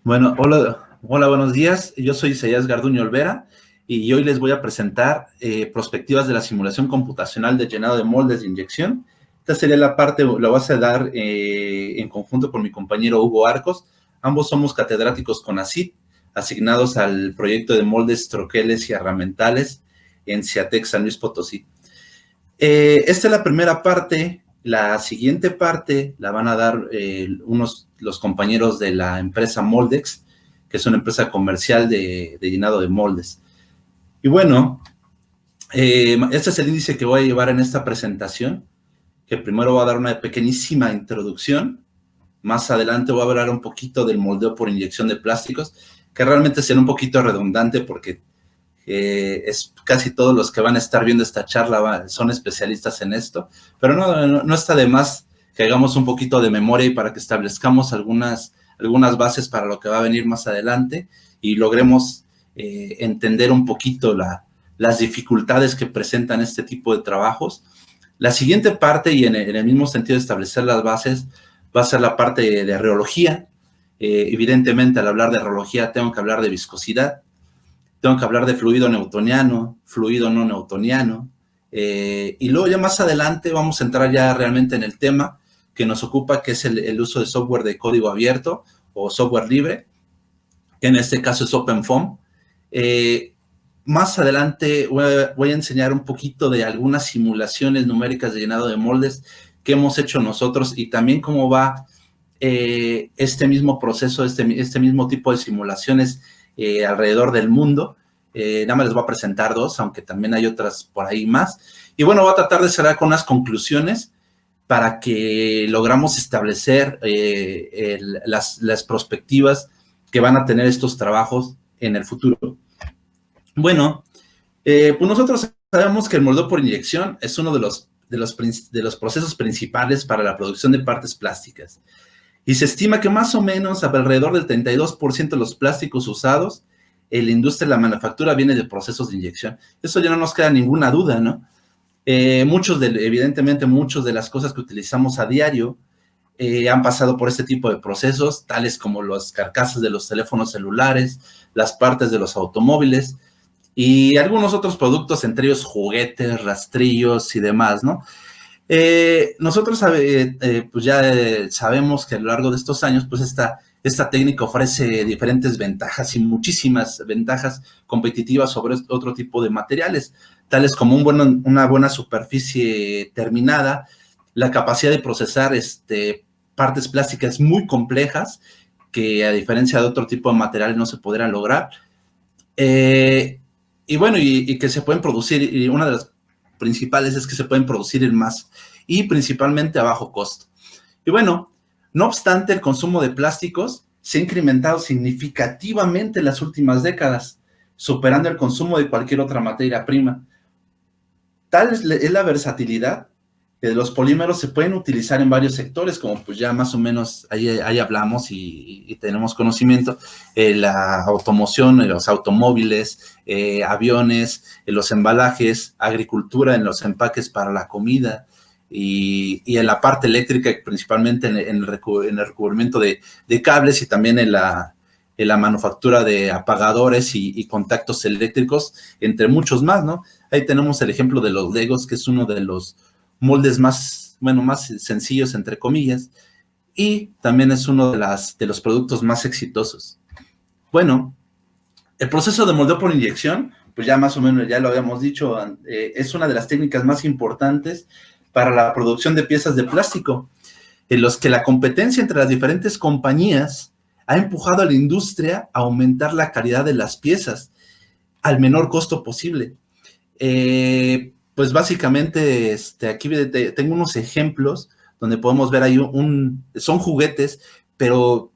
Bueno, hola, buenos días. Yo soy Isaías Garduño Olvera y hoy les voy a presentar perspectivas de la simulación computacional de llenado de moldes de inyección. Esta sería la parte, la vas a dar en conjunto con mi compañero Hugo Arcos. Ambos somos catedráticos con CONACYT, asignados al proyecto de moldes, troqueles y herramientales en CIATEC San Luis Potosí. Esta es la primera parte. La siguiente parte la van a dar los compañeros de la empresa Moldex, que es una empresa comercial de llenado de moldes. Y bueno, este es el índice que voy a llevar en esta presentación, que primero voy a dar una pequeñísima introducción. Más adelante voy a hablar un poquito del moldeo por inyección de plásticos, que realmente será un poquito redundante porque es casi todos los que van a estar viendo esta charla son especialistas en esto, pero no está de más que hagamos un poquito de memoria y para que establezcamos algunas bases para lo que va a venir más adelante y logremos entender un poquito las dificultades que presentan este tipo de trabajos. La siguiente parte, y en el mismo sentido de establecer las bases, va a ser la parte de reología. Evidentemente, al hablar de reología tengo que hablar de viscosidad, tengo que hablar de fluido newtoniano, fluido no newtoniano, y luego ya más adelante vamos a entrar ya realmente en el tema que nos ocupa, que es el uso de software de código abierto o software libre, que en este caso es OpenFOAM. Más adelante voy a enseñar un poquito de algunas simulaciones numéricas de llenado de moldes que hemos hecho nosotros y también cómo va este mismo proceso, este mismo tipo de simulaciones alrededor del mundo. Nada más les voy a presentar dos, aunque también hay otras por ahí más. Y bueno, voy a tratar de cerrar con unas conclusiones para que logramos establecer las perspectivas que van a tener estos trabajos en el futuro. Bueno, pues nosotros sabemos que el moldeo por inyección es uno de los procesos principales para la producción de partes plásticas. Y se estima que más o menos alrededor del 32% de los plásticos usados en la industria de la manufactura viene de procesos de inyección. Eso ya no nos queda ninguna duda, ¿no? Evidentemente, muchas de las cosas que utilizamos a diario han pasado por este tipo de procesos, tales como las carcasas de los teléfonos celulares, las partes de los automóviles y algunos otros productos, entre ellos juguetes, rastrillos y demás, ¿no? Nosotros pues ya sabemos que a lo largo de estos años, pues esta técnica ofrece diferentes ventajas y muchísimas ventajas competitivas sobre otro tipo de materiales, tales como una buena superficie terminada, la capacidad de procesar partes plásticas muy complejas que a diferencia de otro tipo de materiales no se podrán lograr. Y bueno, y que se pueden producir, y una de las principales es que se pueden producir en masa y principalmente a bajo costo. Y bueno, no obstante, el consumo de plásticos se ha incrementado significativamente en las últimas décadas, superando el consumo de cualquier otra materia prima. Tal es la versatilidad que los polímeros se pueden utilizar en varios sectores, como pues ya más o menos ahí hablamos y tenemos conocimiento, la automoción, los automóviles, aviones, los embalajes, agricultura en los empaques para la comida y en la parte eléctrica, principalmente en el recubrimiento de cables y también en la manufactura de apagadores y contactos eléctricos, entre muchos más, ¿no? Ahí tenemos el ejemplo de los Legos, que es uno de los moldes más sencillos, entre comillas, y también es uno de los productos más exitosos. Bueno, el proceso de moldeo por inyección, pues ya más o menos ya lo habíamos dicho, es una de las técnicas más importantes para la producción de piezas de plástico, en los que la competencia entre las diferentes compañías ha empujado a la industria a aumentar la calidad de las piezas al menor costo posible. Pues básicamente aquí tengo unos ejemplos donde podemos ver ahí son juguetes, pero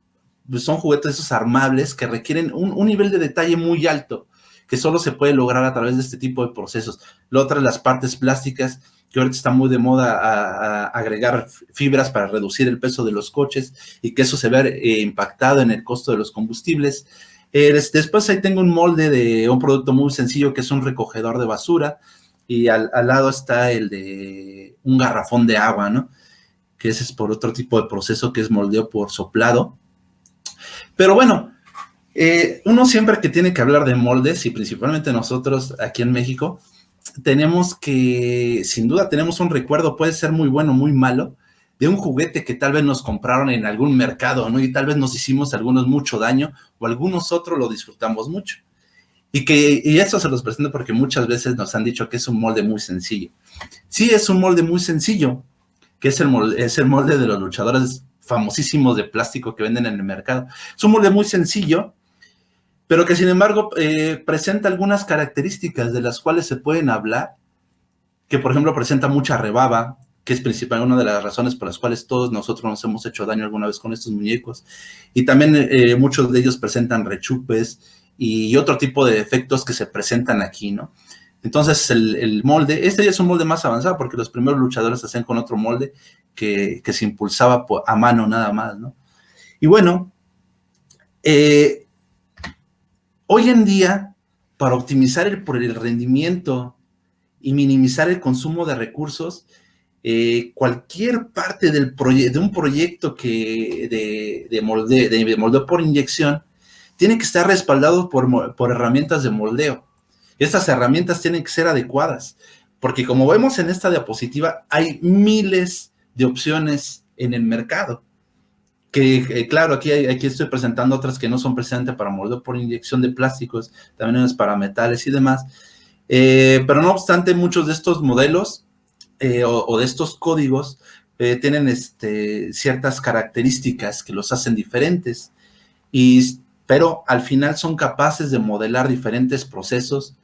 son juguetes esos armables que requieren un nivel de detalle muy alto, que solo se puede lograr a través de este tipo de procesos. Lo otro es las partes plásticas, que ahorita está muy de moda a agregar fibras para reducir el peso de los coches y que eso se vea impactado en el costo de los combustibles. Después ahí tengo un molde de un producto muy sencillo que es un recogedor de basura y al lado está el de un garrafón de agua, ¿no? Que ese es por otro tipo de proceso que es moldeo por soplado. Pero bueno, Uno siempre que tiene que hablar de moldes, y principalmente nosotros aquí en México, tenemos que, sin duda, tenemos un recuerdo, puede ser muy bueno, muy malo, de un juguete que tal vez nos compraron en algún mercado, ¿no? Y tal vez nos hicimos algunos mucho daño, o algunos otros lo disfrutamos mucho. Y eso se los presento porque muchas veces nos han dicho que es un molde muy sencillo. Sí, es un molde muy sencillo, que es el molde de los luchadores famosísimos de plástico que venden en el mercado. Es un molde muy sencillo, pero que sin embargo presenta algunas características de las cuales se pueden hablar, que por ejemplo presenta mucha rebaba, que es principal, una de las razones por las cuales todos nosotros nos hemos hecho daño alguna vez con estos muñecos, y también muchos de ellos presentan rechupes y otro tipo de efectos que se presentan aquí, ¿no? Entonces el molde, este ya es un molde más avanzado porque los primeros luchadores se hacían con otro molde que se impulsaba a mano nada más, ¿no? Y bueno, hoy en día, para optimizar el rendimiento y minimizar el consumo de recursos, cualquier parte de un proyecto de moldeo por inyección tiene que estar respaldado por herramientas de moldeo. Estas herramientas tienen que ser adecuadas, porque como vemos en esta diapositiva, hay miles de opciones en el mercado. Claro, aquí estoy presentando otras que no son precisamente para moldeo por inyección de plásticos, también es para metales y demás. Pero no obstante, muchos de estos modelos o de estos códigos tienen ciertas características que los hacen diferentes, pero al final son capaces de modelar diferentes procesos,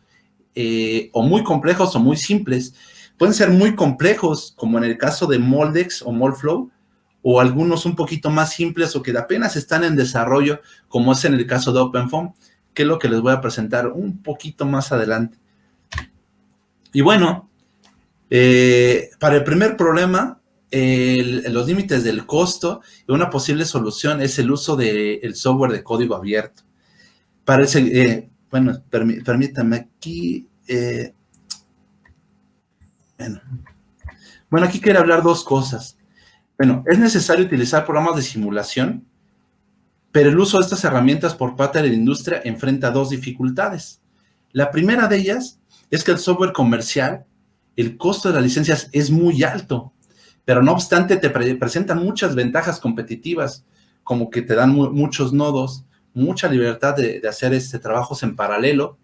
o muy complejos o muy simples. Pueden ser muy complejos, como en el caso de Moldex o Moldflow, o algunos un poquito más simples o que apenas están en desarrollo, como es en el caso de OpenFOAM, que es lo que les voy a presentar un poquito más adelante. Y bueno, para el primer problema, los límites del costo, una posible solución es el uso del software de código abierto. Bueno, permítanme aquí. Bueno, aquí quiero hablar dos cosas. Bueno, es necesario utilizar programas de simulación, pero el uso de estas herramientas por parte de la industria enfrenta dos dificultades. La primera de ellas es que el software comercial, el costo de las licencias es muy alto, pero no obstante te presentan muchas ventajas competitivas, como que te dan muchos nodos, mucha libertad de hacer trabajos en paralelo,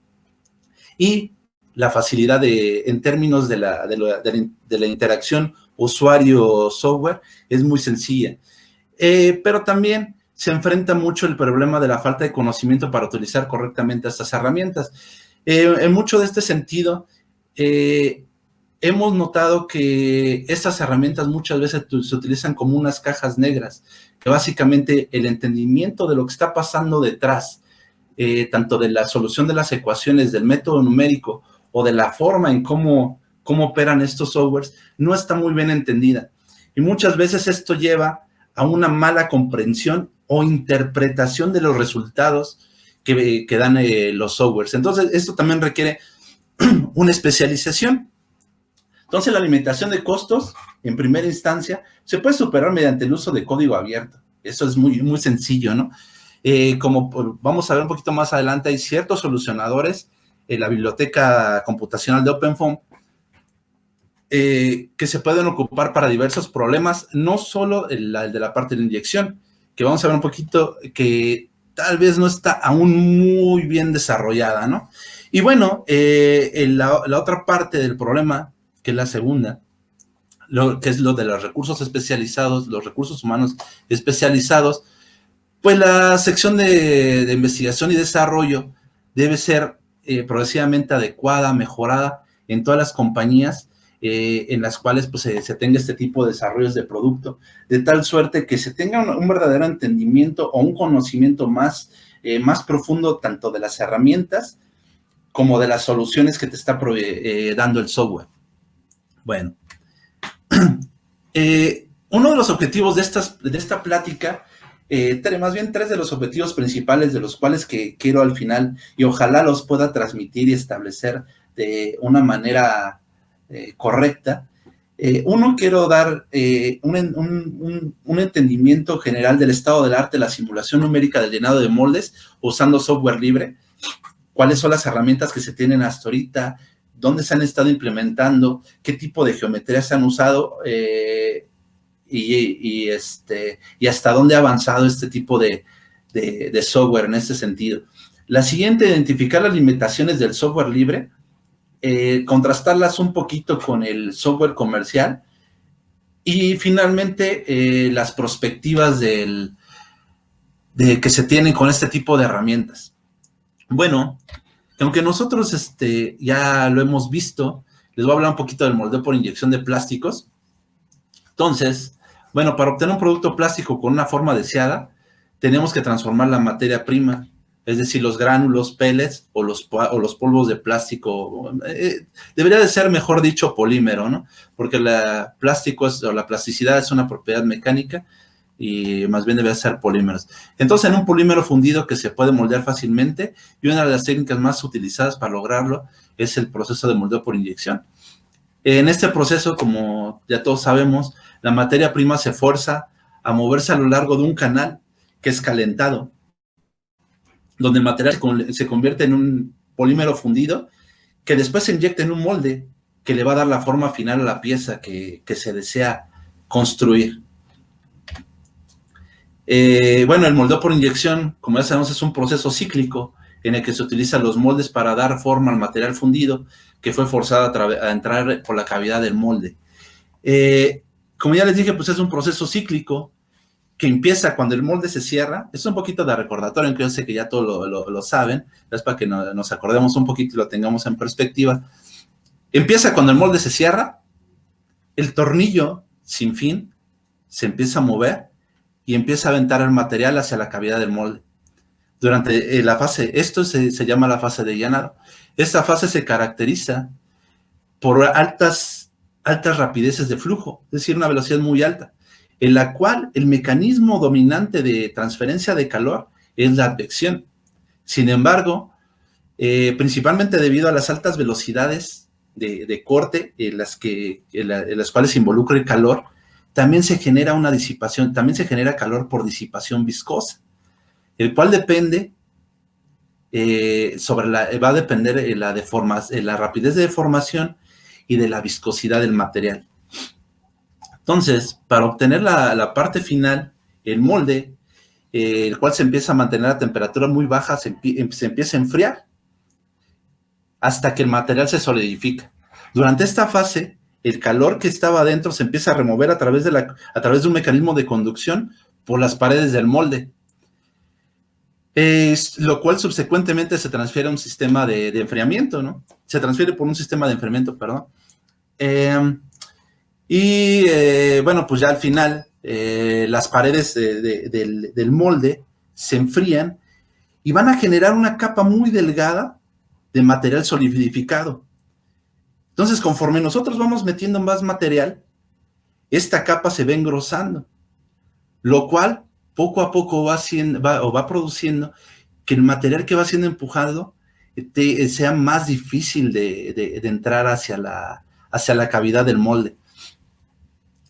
y la facilidad en términos de la interacción usuario-software es muy sencilla. Pero también se enfrenta mucho el problema de la falta de conocimiento para utilizar correctamente estas herramientas. En mucho de este sentido, hemos notado que estas herramientas muchas veces se utilizan como unas cajas negras, que básicamente el entendimiento de lo que está pasando detrás, tanto de la solución de las ecuaciones, del método numérico o de la forma en cómo operan estos softwares, no está muy bien entendida. Y muchas veces esto lleva a una mala comprensión o interpretación de los resultados que dan los softwares. Entonces, esto también requiere una especialización. Entonces, la limitación de costos, en primera instancia, se puede superar mediante el uso de código abierto. Eso es muy, muy sencillo, ¿no? Como vamos a ver un poquito más adelante, hay ciertos solucionadores en la biblioteca computacional de OpenFOAM que se pueden ocupar para diversos problemas, no solo el de la parte de la inyección, que vamos a ver un poquito que tal vez no está aún muy bien desarrollada, ¿no? Y bueno, la otra parte del problema, que es la segunda, que es lo de los recursos especializados, los recursos humanos especializados, pues la sección de investigación y desarrollo debe ser progresivamente adecuada, mejorada en todas las compañías en las cuales pues, se tenga este tipo de desarrollos de producto, de tal suerte que se tenga un verdadero entendimiento o un conocimiento más profundo tanto de las herramientas como de las soluciones que te está dando el software. Bueno, uno de los objetivos de esta plática, más bien tres de los objetivos principales de los cuales que quiero al final, y ojalá los pueda transmitir y establecer de una manera correcta, Uno, quiero dar un entendimiento general del estado del arte de la simulación numérica del llenado de moldes usando software libre, cuáles son las herramientas que se tienen hasta ahorita, dónde se han estado implementando, qué tipo de geometrías se han usado y hasta dónde ha avanzado este tipo de software en este sentido. La siguiente, identificar las limitaciones del software libre, contrastarlas un poquito con el software comercial y finalmente las perspectivas de que se tienen con este tipo de herramientas. Bueno, aunque nosotros ya lo hemos visto, les voy a hablar un poquito del moldeo por inyección de plásticos. Entonces, bueno, para obtener un producto plástico con una forma deseada, tenemos que transformar la materia prima, es decir, los gránulos, pellets o los polvos de plástico. Debería de ser, mejor dicho, polímero, ¿no? Porque la plasticidad es una propiedad mecánica y más bien debe ser polímeros. Entonces, en un polímero fundido que se puede moldear fácilmente, y una de las técnicas más utilizadas para lograrlo es el proceso de moldeo por inyección. En este proceso, como ya todos sabemos, la materia prima se fuerza a moverse a lo largo de un canal que es calentado, donde el material se convierte en un polímero fundido que después se inyecta en un molde que le va a dar la forma final a la pieza que se desea construir. Bueno, el moldeo por inyección, como ya sabemos, es un proceso cíclico en el que se utilizan los moldes para dar forma al material fundido que fue forzado a entrar por la cavidad del molde. Como ya les dije, pues es un proceso cíclico que empieza cuando el molde se cierra. Es un poquito de recordatorio, aunque yo sé que ya todos lo saben, es para que nos acordemos un poquito y lo tengamos en perspectiva. Empieza cuando el molde se cierra, el tornillo sin fin se empieza a mover y empieza a aventar el material hacia la cavidad del molde. Durante la fase, esto se llama la fase de llenado. Esta fase se caracteriza por altas rapideces de flujo, es decir, una velocidad muy alta, en la cual el mecanismo dominante de transferencia de calor es la advección. Sin embargo, principalmente debido a las altas velocidades de corte en las cuales se involucra el calor, también se genera una disipación, también se genera calor por disipación viscosa, el cual depende va a depender la rapidez de deformación y de la viscosidad del material. Entonces, para obtener la parte final, el molde, el cual se empieza a mantener a temperatura muy baja, se empieza a enfriar hasta que el material se solidifica. Durante esta fase, el calor que estaba adentro se empieza a remover a través de un mecanismo de conducción por las paredes del molde, lo cual subsecuentemente se transfiere a un sistema de enfriamiento, ¿no? Se transfiere por un sistema de enfriamiento, perdón. Bueno, pues ya al final las paredes del molde se enfrían y van a generar una capa muy delgada de material solidificado. Entonces, conforme nosotros vamos metiendo más material, esta capa se va engrosando, lo cual poco a poco va produciendo que el material que va siendo empujado sea más difícil de entrar hacia la cavidad del molde.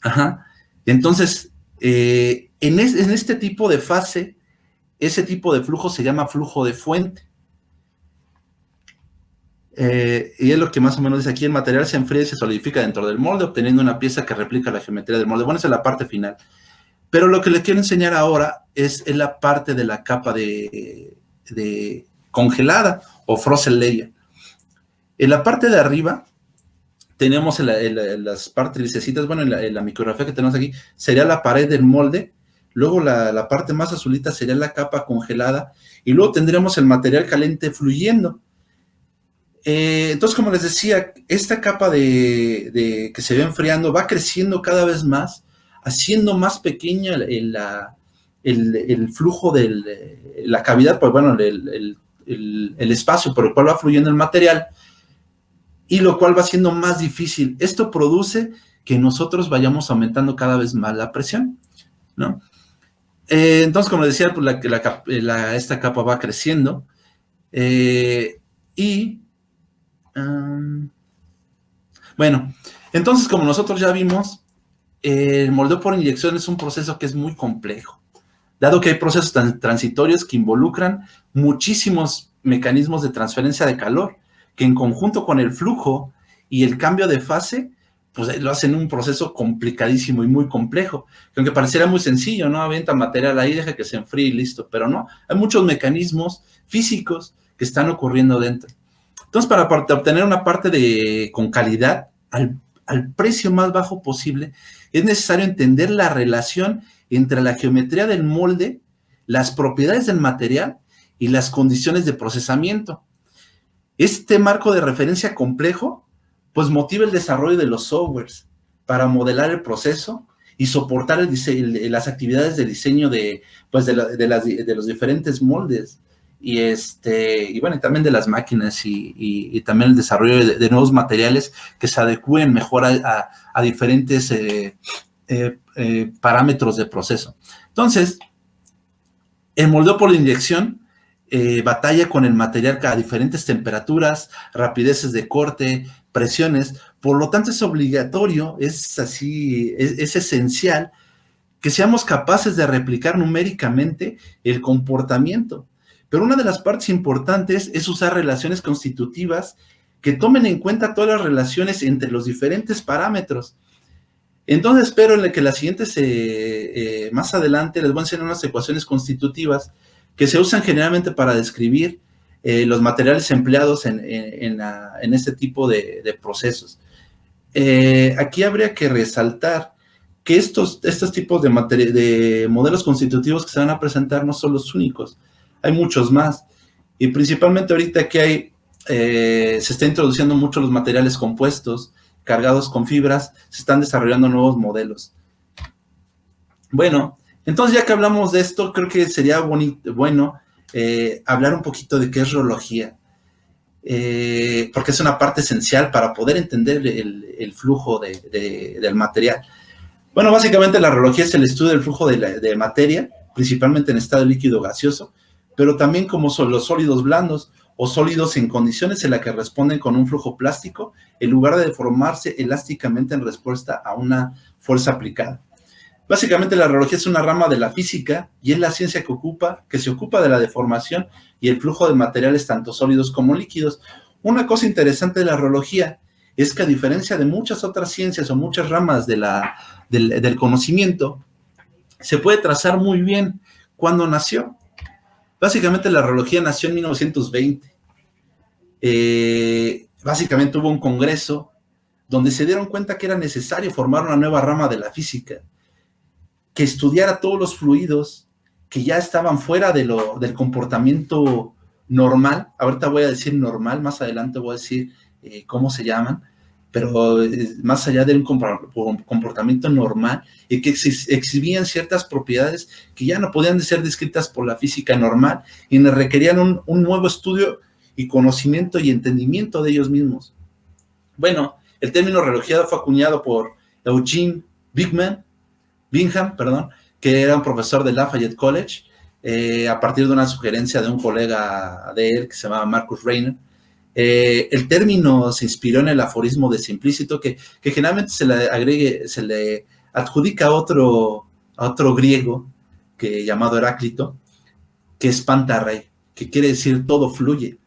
Ajá. Entonces, en este tipo de fase, ese tipo de flujo se llama flujo de fuente. Y es lo que más o menos dice aquí: el material se enfría y se solidifica dentro del molde, obteniendo una pieza que replica la geometría del molde. Bueno, esa es la parte final. Pero lo que les quiero enseñar ahora es la parte de la capa de congelada o frozen layer. En la parte de arriba tenemos las partes grisecitas, bueno, en la micrografía que tenemos aquí, sería la pared del molde. Luego la parte más azulita sería la capa congelada y luego tendremos el material caliente fluyendo. Entonces, como les decía, esta capa que se va enfriando va creciendo cada vez más, haciendo más pequeña el flujo de la cavidad, pues bueno, el espacio por el cual va fluyendo el material, y lo cual va siendo más difícil. Esto produce que nosotros vayamos aumentando cada vez más la presión, ¿no? Entonces, como les decía, pues esta capa va creciendo bueno, Entonces, como nosotros ya vimos, el moldeo por inyección es un proceso que es muy complejo, dado que hay procesos transitorios que involucran muchísimos mecanismos de transferencia de calor, que en conjunto con el flujo y el cambio de fase, pues lo hacen un proceso complicadísimo y muy complejo, que aunque pareciera muy sencillo, ¿no? Avienta material ahí, deja que se enfríe y listo, pero no, hay muchos mecanismos físicos que están ocurriendo dentro. Entonces, para obtener una parte con calidad, al precio más bajo posible, es necesario entender la relación entre la geometría del molde, las propiedades del material y las condiciones de procesamiento. Este marco de referencia complejo, pues motiva el desarrollo de los softwares para modelar el proceso y soportar las actividades de diseño de los diferentes moldes. Y bueno, y también de las máquinas y también el desarrollo de nuevos materiales que se adecúen mejor a diferentes parámetros de proceso. Entonces, el moldeo por inyección batalla con el material a diferentes temperaturas, rapideces de corte, presiones, por lo tanto es obligatorio, es esencial que seamos capaces de replicar numéricamente el comportamiento. Pero una de las partes importantes es usar relaciones constitutivas que tomen en cuenta todas las relaciones entre los diferentes parámetros. Entonces espero que las siguientes, más adelante, les voy a enseñar unas ecuaciones constitutivas que se usan generalmente para describir los materiales empleados en este tipo de procesos. Aquí habría que resaltar que estos tipos de modelos constitutivos que se van a presentar no son los únicos, hay muchos más, y principalmente ahorita que se está introduciendo mucho los materiales compuestos, cargados con fibras, se están desarrollando nuevos modelos. Bueno, entonces ya que hablamos de esto, creo que sería bueno hablar un poquito de qué es reología, porque es una parte esencial para poder entender el flujo del material. Bueno, básicamente la reología es el estudio del flujo de materia, principalmente en estado líquido gaseoso, pero también como son los sólidos blandos o sólidos en condiciones en las que responden con un flujo plástico en lugar de deformarse elásticamente en respuesta a una fuerza aplicada. Básicamente la reología es una rama de la física y es la ciencia que se ocupa de la deformación y el flujo de materiales tanto sólidos como líquidos. Una cosa interesante de la reología es que a diferencia de muchas otras ciencias o muchas ramas del conocimiento, se puede trazar muy bien cuándo nació. Básicamente la reología nació en 1920. Básicamente hubo un congreso donde se dieron cuenta que era necesario formar una nueva rama de la física que estudiara todos los fluidos que ya estaban fuera del comportamiento normal. Ahorita voy a decir normal, más adelante voy a decir cómo se llaman, pero más allá de un comportamiento normal y que exhibían ciertas propiedades que ya no podían ser descritas por la física normal y requerían un nuevo estudio y conocimiento y entendimiento de ellos mismos. Bueno, el término reología fue acuñado por Eugene Bingham, que era un profesor del Lafayette College, a partir de una sugerencia de un colega de él que se llamaba Marcus Rainer. El término se inspiró en el aforismo de Simplícito, que generalmente se le adjudica a otro griego llamado Heráclito, que es Pantarrey, que quiere decir todo fluye,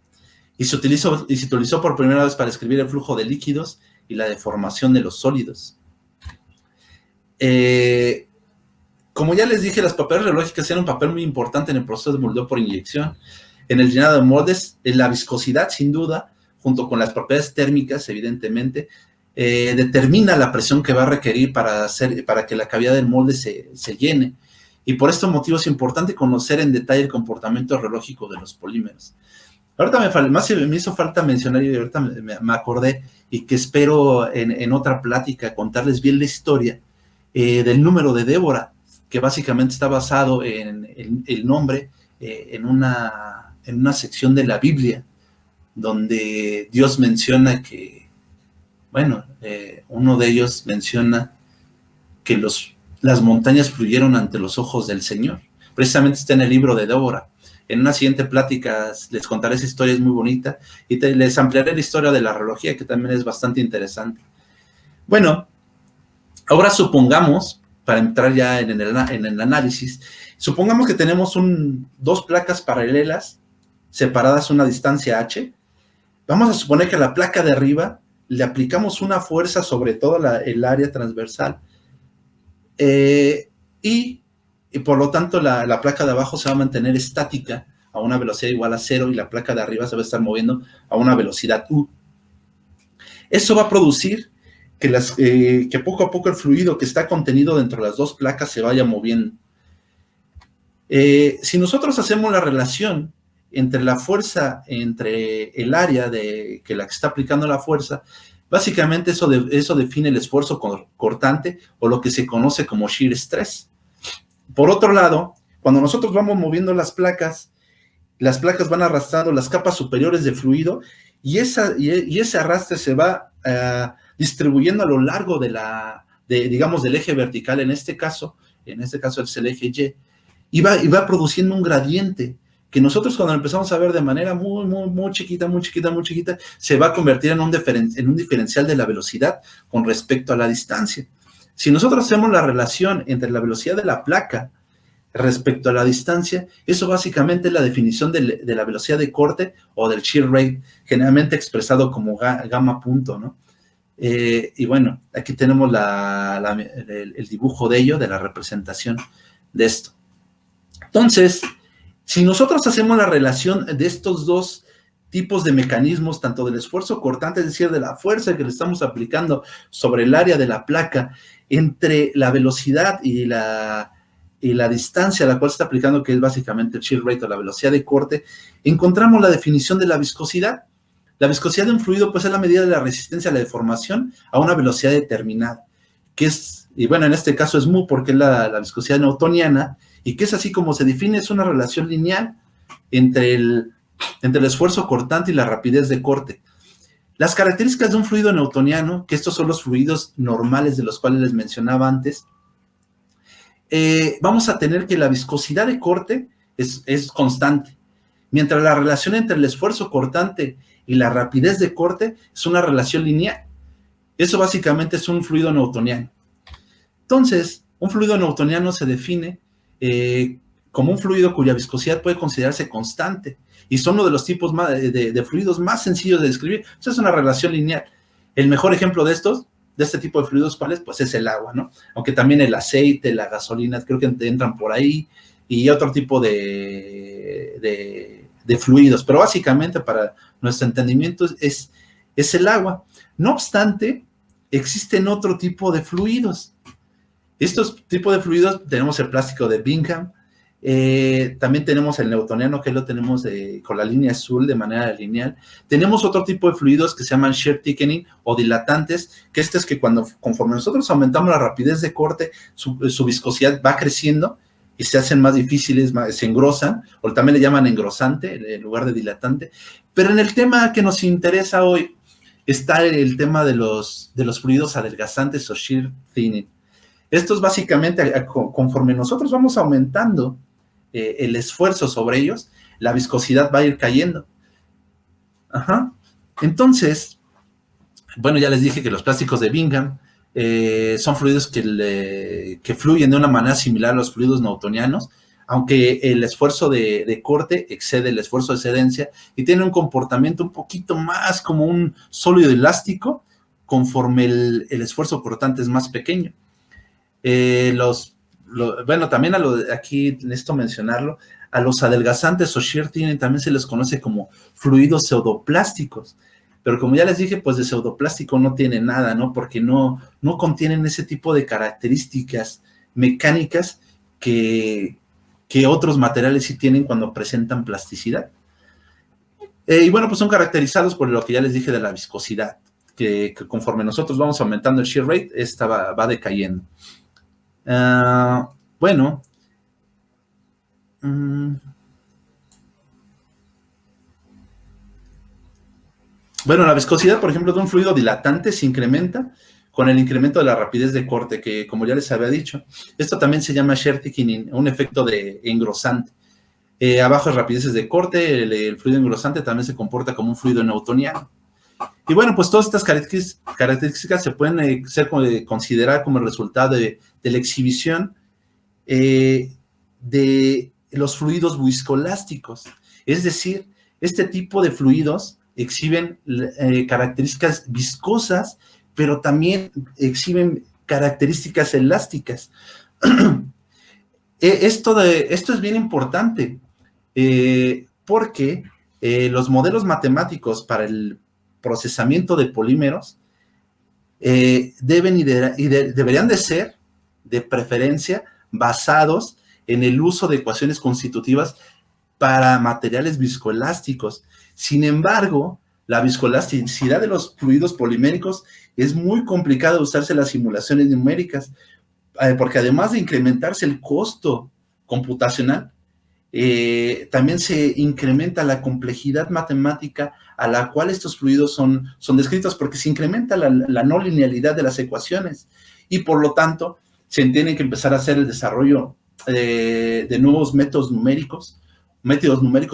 y se utilizó por primera vez para escribir el flujo de líquidos y la deformación de los sólidos. Como ya les dije, las propiedades reológicas tienen un papel muy importante en el proceso de moldeo por inyección. En el llenado de moldes, en la viscosidad, sin duda, junto con las propiedades térmicas, evidentemente, determina la presión que va a requerir para que la cavidad del molde se llene. Y por este motivo es importante conocer en detalle el comportamiento reológico de los polímeros. Ahorita me hizo falta mencionar, y ahorita me acordé, y que espero en otra plática contarles bien la historia del número de Débora, que básicamente está basado en el nombre en una sección de la Biblia, donde Dios menciona que, uno de ellos menciona que las montañas fluyeron ante los ojos del Señor. Precisamente está en el libro de Débora. En una siguiente plática les contaré esa historia, es muy bonita, y les ampliaré la historia de la reología, que también es bastante interesante. Bueno, ahora supongamos, para entrar ya en el análisis, supongamos que tenemos dos placas paralelas separadas a una distancia h. Vamos a suponer que a la placa de arriba le aplicamos una fuerza sobre toda el área transversal y por lo tanto la placa de abajo se va a mantener estática a una velocidad igual a 0 y la placa de arriba se va a estar moviendo a una velocidad u. Eso va a producir que poco a poco el fluido que está contenido dentro de las dos placas se vaya moviendo. Si nosotros hacemos la relación entre la fuerza, entre el área que la que está aplicando la fuerza, básicamente eso define el esfuerzo cortante o lo que se conoce como shear stress. Por otro lado, cuando nosotros vamos moviendo las placas van arrastrando las capas superiores de fluido y ese arrastre se va distribuyendo a lo largo digamos, del eje vertical, en este caso es el eje Y, va produciendo un gradiente que nosotros cuando empezamos a ver de manera muy chiquita, se va a convertir en un diferencial de la velocidad con respecto a la distancia. Si nosotros hacemos la relación entre la velocidad de la placa respecto a la distancia, eso básicamente es la definición de la velocidad de corte o del shear rate, generalmente expresado como gamma punto, ¿no? Y bueno, aquí tenemos el dibujo de ello, de la representación de esto. Entonces, si nosotros hacemos la relación de estos dos tipos de mecanismos, tanto del esfuerzo cortante, es decir, de la fuerza que le estamos aplicando sobre el área de la placa, entre la velocidad y la distancia a la cual se está aplicando, que es básicamente el shear rate o la velocidad de corte, encontramos la definición de la viscosidad. La viscosidad de un fluido, pues, es la medida de la resistencia a la deformación a una velocidad determinada, que es, y bueno, en este caso es mu, porque es la viscosidad newtoniana, y que es así como se define, es una relación lineal entre el esfuerzo cortante y la rapidez de corte. Las características de un fluido newtoniano, que estos son los fluidos normales de los cuales les mencionaba antes, vamos a tener que la viscosidad de corte es constante, mientras la relación entre el esfuerzo cortante y la rapidez de corte es una relación lineal. Eso básicamente es un fluido newtoniano. Entonces, un fluido newtoniano se define como un fluido cuya viscosidad puede considerarse constante, y son uno de los tipos de fluidos más sencillos de describir. O sea, es una relación lineal. El mejor ejemplo de este tipo de fluidos, ¿cuál es? Pues es el agua, ¿no? Aunque también el aceite, la gasolina, creo que entran por ahí, y otro tipo de fluidos, pero básicamente para nuestro entendimiento es el agua. No obstante, existen otro tipo de fluidos. Estos tipos de fluidos, tenemos el plástico de Bingham, también tenemos el newtoniano, que lo tenemos con la línea azul de manera lineal. Tenemos otro tipo de fluidos que se llaman shear thickening o dilatantes, que es que conforme nosotros aumentamos la rapidez de corte, su viscosidad va creciendo y se hacen más difíciles, se engrosan, o también le llaman engrosante en lugar de dilatante. Pero en el tema que nos interesa hoy está el tema de los fluidos adelgazantes o shear thinning. Estos básicamente, conforme nosotros vamos aumentando el esfuerzo sobre ellos, la viscosidad va a ir cayendo. Ajá. Entonces, bueno, ya les dije que los plásticos de Bingham son fluidos que fluyen de una manera similar a los fluidos newtonianos, aunque el esfuerzo de corte excede el esfuerzo de cedencia y tiene un comportamiento un poquito más como un sólido elástico, conforme el esfuerzo cortante es más pequeño. Bueno, también aquí necesito mencionarlo, a los adelgazantes o shear thinning también se les conoce como fluidos pseudoplásticos, pero como ya les dije, pues de pseudoplástico no tiene nada, ¿no? Porque no contienen ese tipo de características mecánicas que otros materiales sí tienen cuando presentan plasticidad. Y bueno, pues son caracterizados por lo que ya les dije de la viscosidad, que conforme nosotros vamos aumentando el shear rate, esta va decayendo. Bueno, la viscosidad, por ejemplo, de un fluido dilatante se incrementa con el incremento de la rapidez de corte, que como ya les había dicho, esto también se llama shear thickening, un efecto de engrosante. A bajas rapideces de corte, el fluido engrosante también se comporta como un fluido newtoniano. Y bueno, pues todas estas características se pueden considerar como el resultado de la exhibición de los fluidos viscoelásticos. Es decir, este tipo de fluidos exhiben características viscosas, pero también exhiben características elásticas. Esto es bien importante, porque los modelos matemáticos para el procesamiento de polímeros deberían de ser, de preferencia, basados en el uso de ecuaciones constitutivas para materiales viscoelásticos. Sin embargo, la viscoelasticidad de los fluidos poliméricos es muy complicada de usarse en las simulaciones numéricas, porque además de incrementarse el costo computacional, también se incrementa la complejidad matemática a la cual estos fluidos son descritos, porque se incrementa la no linealidad de las ecuaciones, y por lo tanto se tiene que empezar a hacer el desarrollo de nuevos métodos numéricos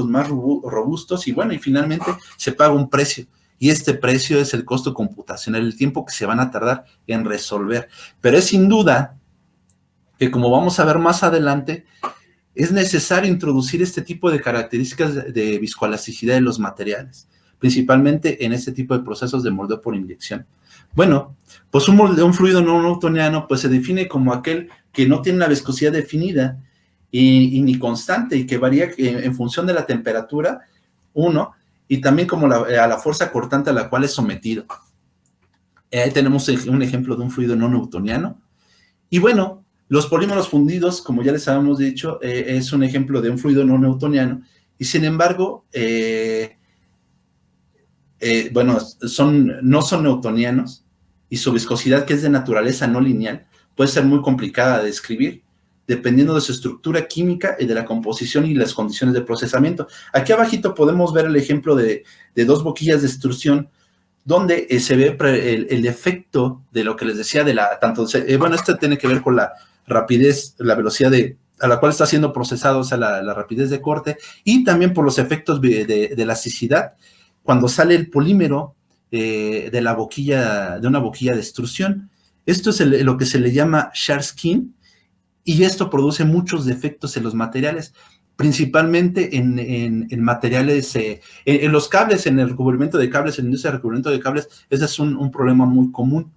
más robustos, y bueno, y finalmente se paga un precio, y este precio es el costo computacional, el tiempo que se van a tardar en resolver. Pero es sin duda que, como vamos a ver más adelante, es necesario introducir este tipo de características de viscoelasticidad de los materiales, principalmente en este tipo de procesos de moldeo por inyección. Bueno, pues un fluido no newtoniano pues se define como aquel que no tiene una viscosidad definida y ni constante, y que varía en función de la temperatura, y también como a la fuerza cortante a la cual es sometido. Ahí tenemos un ejemplo de un fluido no newtoniano. Y bueno, los polímeros fundidos, como ya les habíamos dicho, es un ejemplo de un fluido no newtoniano, y sin embargo, bueno, no son newtonianos, y su viscosidad, que es de naturaleza no lineal, puede ser muy complicada de describir, dependiendo de su estructura química y de la composición y las condiciones de procesamiento. Aquí abajito podemos ver el ejemplo de dos boquillas de extrusión, donde se ve el efecto de lo que les decía de bueno, esto tiene que ver con la rapidez, la velocidad a la cual está siendo procesado, o sea, la rapidez de corte, y también por los efectos de elasticidad cuando sale el polímero de una boquilla de extrusión. Esto es lo que se le llama shear skin, y esto produce muchos defectos en los materiales, principalmente en materiales, en los cables, en el recubrimiento de cables, en la industria de recubrimiento de cables. Ese es un problema muy común,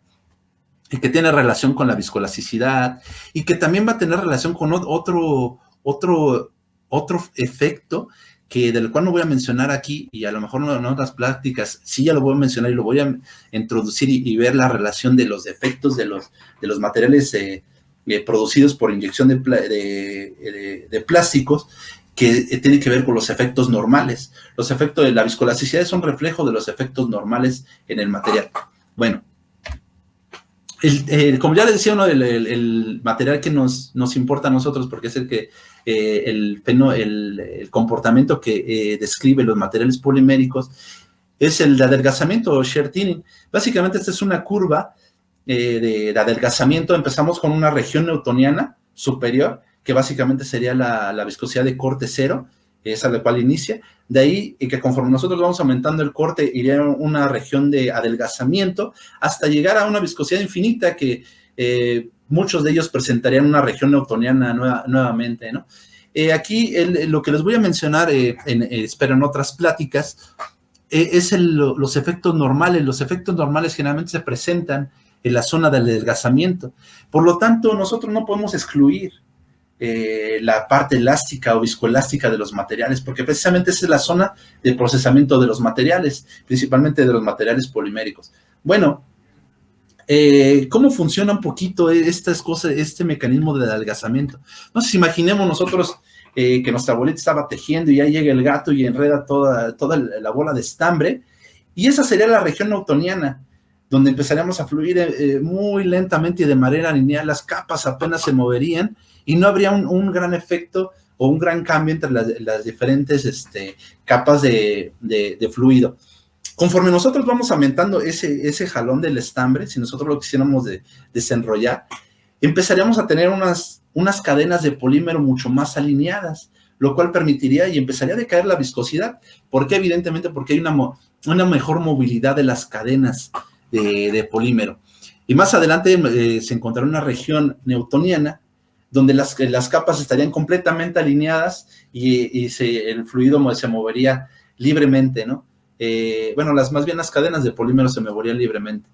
y que tiene relación con la viscoelasticidad, y que también va a tener relación con otro efecto, del cual no voy a mencionar aquí, y a lo mejor en otras pláticas sí ya lo voy a mencionar, y lo voy a introducir y ver la relación de los defectos de los materiales producidos por inyección de plásticos, que tiene que ver con los efectos normales. Los efectos de la viscoelasticidad son reflejo de los efectos normales en el material. Bueno, como ya les decía, el material que nos importa a nosotros, porque es el que el comportamiento que describe los materiales poliméricos, es el de adelgazamiento o shear thinning. Básicamente esta es una curva de adelgazamiento. Empezamos con una región newtoniana superior, que básicamente sería la viscosidad de corte cero, esa es la cual inicia. De ahí, y que conforme nosotros vamos aumentando el corte, iría a una región de adelgazamiento hasta llegar a una viscosidad infinita, que muchos de ellos presentarían una región newtoniana nuevamente, ¿no? Aquí lo que les voy a mencionar, espero en otras pláticas, es los efectos normales. Los efectos normales generalmente se presentan en la zona del adelgazamiento. Por lo tanto, nosotros no podemos excluir la parte elástica o viscoelástica de los materiales, porque precisamente esa es la zona de procesamiento de los materiales, principalmente de los materiales poliméricos. Bueno, ¿cómo funciona un poquito estas cosas, este mecanismo de adelgazamiento? Entonces, imaginemos nosotros que nuestra abuelita estaba tejiendo, y ahí llega el gato y enreda toda la bola de estambre, y esa sería la región newtoniana, donde empezaríamos a fluir muy lentamente y de manera lineal. Las capas apenas se moverían, y no habría un gran efecto o un gran cambio entre las diferentes capas de fluido. Conforme nosotros vamos aumentando ese jalón del estambre, si nosotros lo quisiéramos desenrollar, empezaríamos a tener unas cadenas de polímero mucho más alineadas, lo cual permitiría y empezaría a decaer la viscosidad. ¿Por qué? Evidentemente porque hay una mejor movilidad de las cadenas de polímero. Y más adelante se encontrará una región newtoniana donde las capas estarían completamente alineadas y el fluido se movería libremente, ¿no? Bueno, más bien las cadenas de polímero se moverían libremente.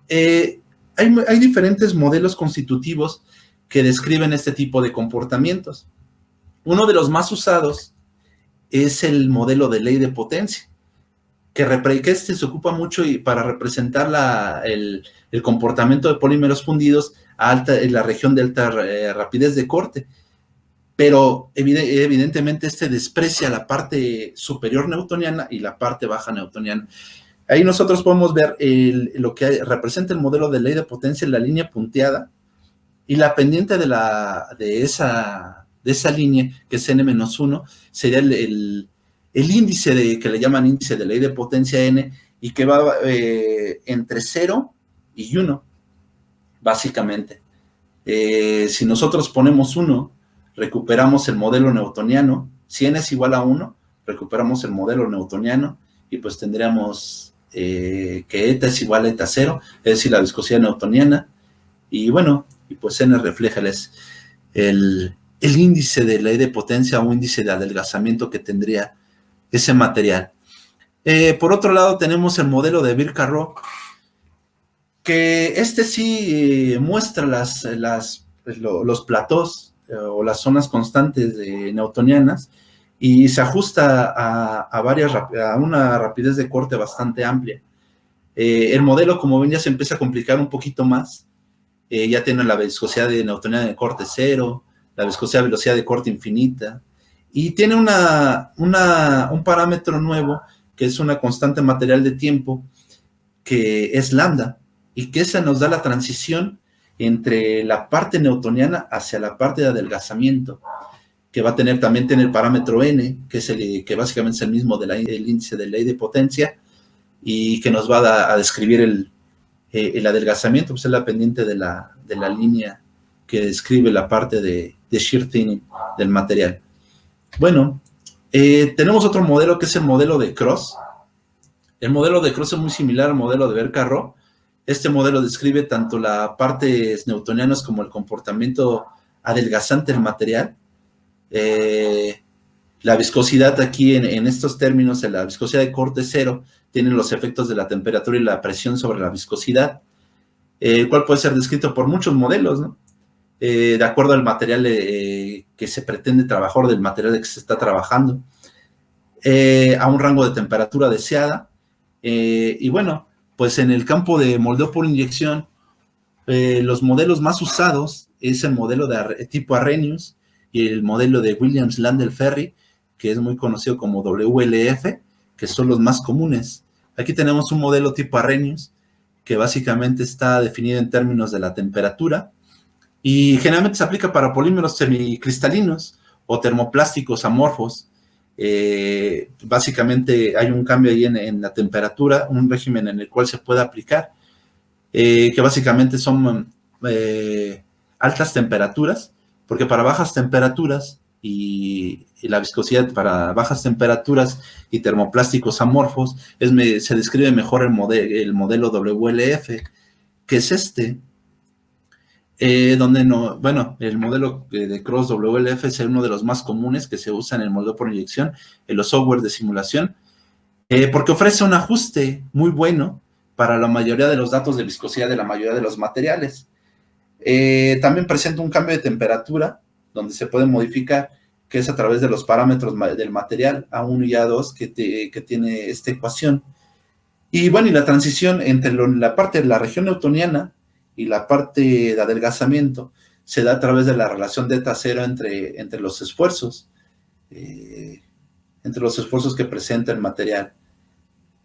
Hay diferentes modelos constitutivos que describen este tipo de comportamientos. Uno de los más usados es el modelo de ley de potencia, que este se ocupa mucho para representar el comportamiento de polímeros fundidos en la región de alta rapidez de corte. Pero evidentemente este desprecia la parte superior newtoniana y la parte baja newtoniana. Ahí nosotros podemos ver lo que representa el modelo de ley de potencia en la línea punteada, y la pendiente de esa línea, que es n-1, sería el índice que le llaman índice de ley de potencia n, y que va entre 0 y 1, básicamente. Si nosotros ponemos 1, recuperamos el modelo newtoniano. Si n es igual a 1, recuperamos el modelo newtoniano, y pues tendríamos que eta es igual a eta 0, es decir, la viscosidad newtoniana. Y bueno, y pues n refleja el índice de ley de potencia o índice de adelgazamiento que tendría ese material. Por otro lado tenemos el modelo de Virchow, que sí muestra los platós o las zonas constantes newtonianas, y se ajusta a una rapidez de corte bastante amplia. El modelo, como ven, ya se empieza a complicar un poquito más. Ya tiene la viscosidad newtoniana de corte 0, la viscosidad de velocidad de corte infinita, y tiene un parámetro nuevo, que es una constante material de tiempo, que es lambda, y que esa nos da la transición entre la parte newtoniana hacia la parte de adelgazamiento, que va a también tiene el parámetro n, que básicamente es el mismo del índice de ley de potencia, y que nos va a describir el adelgazamiento, pues es la pendiente de la línea que describe la parte de shear thinning del material. Bueno, tenemos otro modelo, que es el modelo de Cross. El modelo de Cross es muy similar al modelo de Virchow. Este modelo describe tanto la parte newtoniana como el comportamiento adelgazante del material. La viscosidad aquí en estos términos, la viscosidad de corte 0, tiene los efectos de la temperatura y la presión sobre la viscosidad, el cual puede ser descrito por muchos modelos, ¿no? De acuerdo al material que se pretende trabajar, del material que se está trabajando, a un rango de temperatura deseada. Y bueno, pues en el campo de moldeo por inyección, los modelos más usados es el modelo de tipo Arrhenius y el modelo de Williams-Landel-Ferry, que es muy conocido como WLF, que son los más comunes. Aquí tenemos un modelo tipo Arrhenius, que básicamente está definido en términos de la temperatura, y generalmente se aplica para polímeros semicristalinos o termoplásticos amorfos. Básicamente hay un cambio ahí en la temperatura, un régimen en el cual se puede aplicar, que básicamente son altas temperaturas, porque para bajas temperaturas y la viscosidad para bajas temperaturas y termoplásticos amorfos se describe mejor el modelo WLF, que es donde el modelo de Cross WLF es uno de los más comunes que se usa en el moldeo por inyección, en los software de simulación, porque ofrece un ajuste muy bueno para la mayoría de los datos de viscosidad de la mayoría de los materiales. También presenta un cambio de temperatura, donde se puede modificar, que es a través de los parámetros del material A1 y A2 que tiene esta ecuación. Y bueno, y la transición entre la parte de la región newtoniana y la parte de adelgazamiento se da a través de la relación de eta 0 entre los esfuerzos, que presenta el material.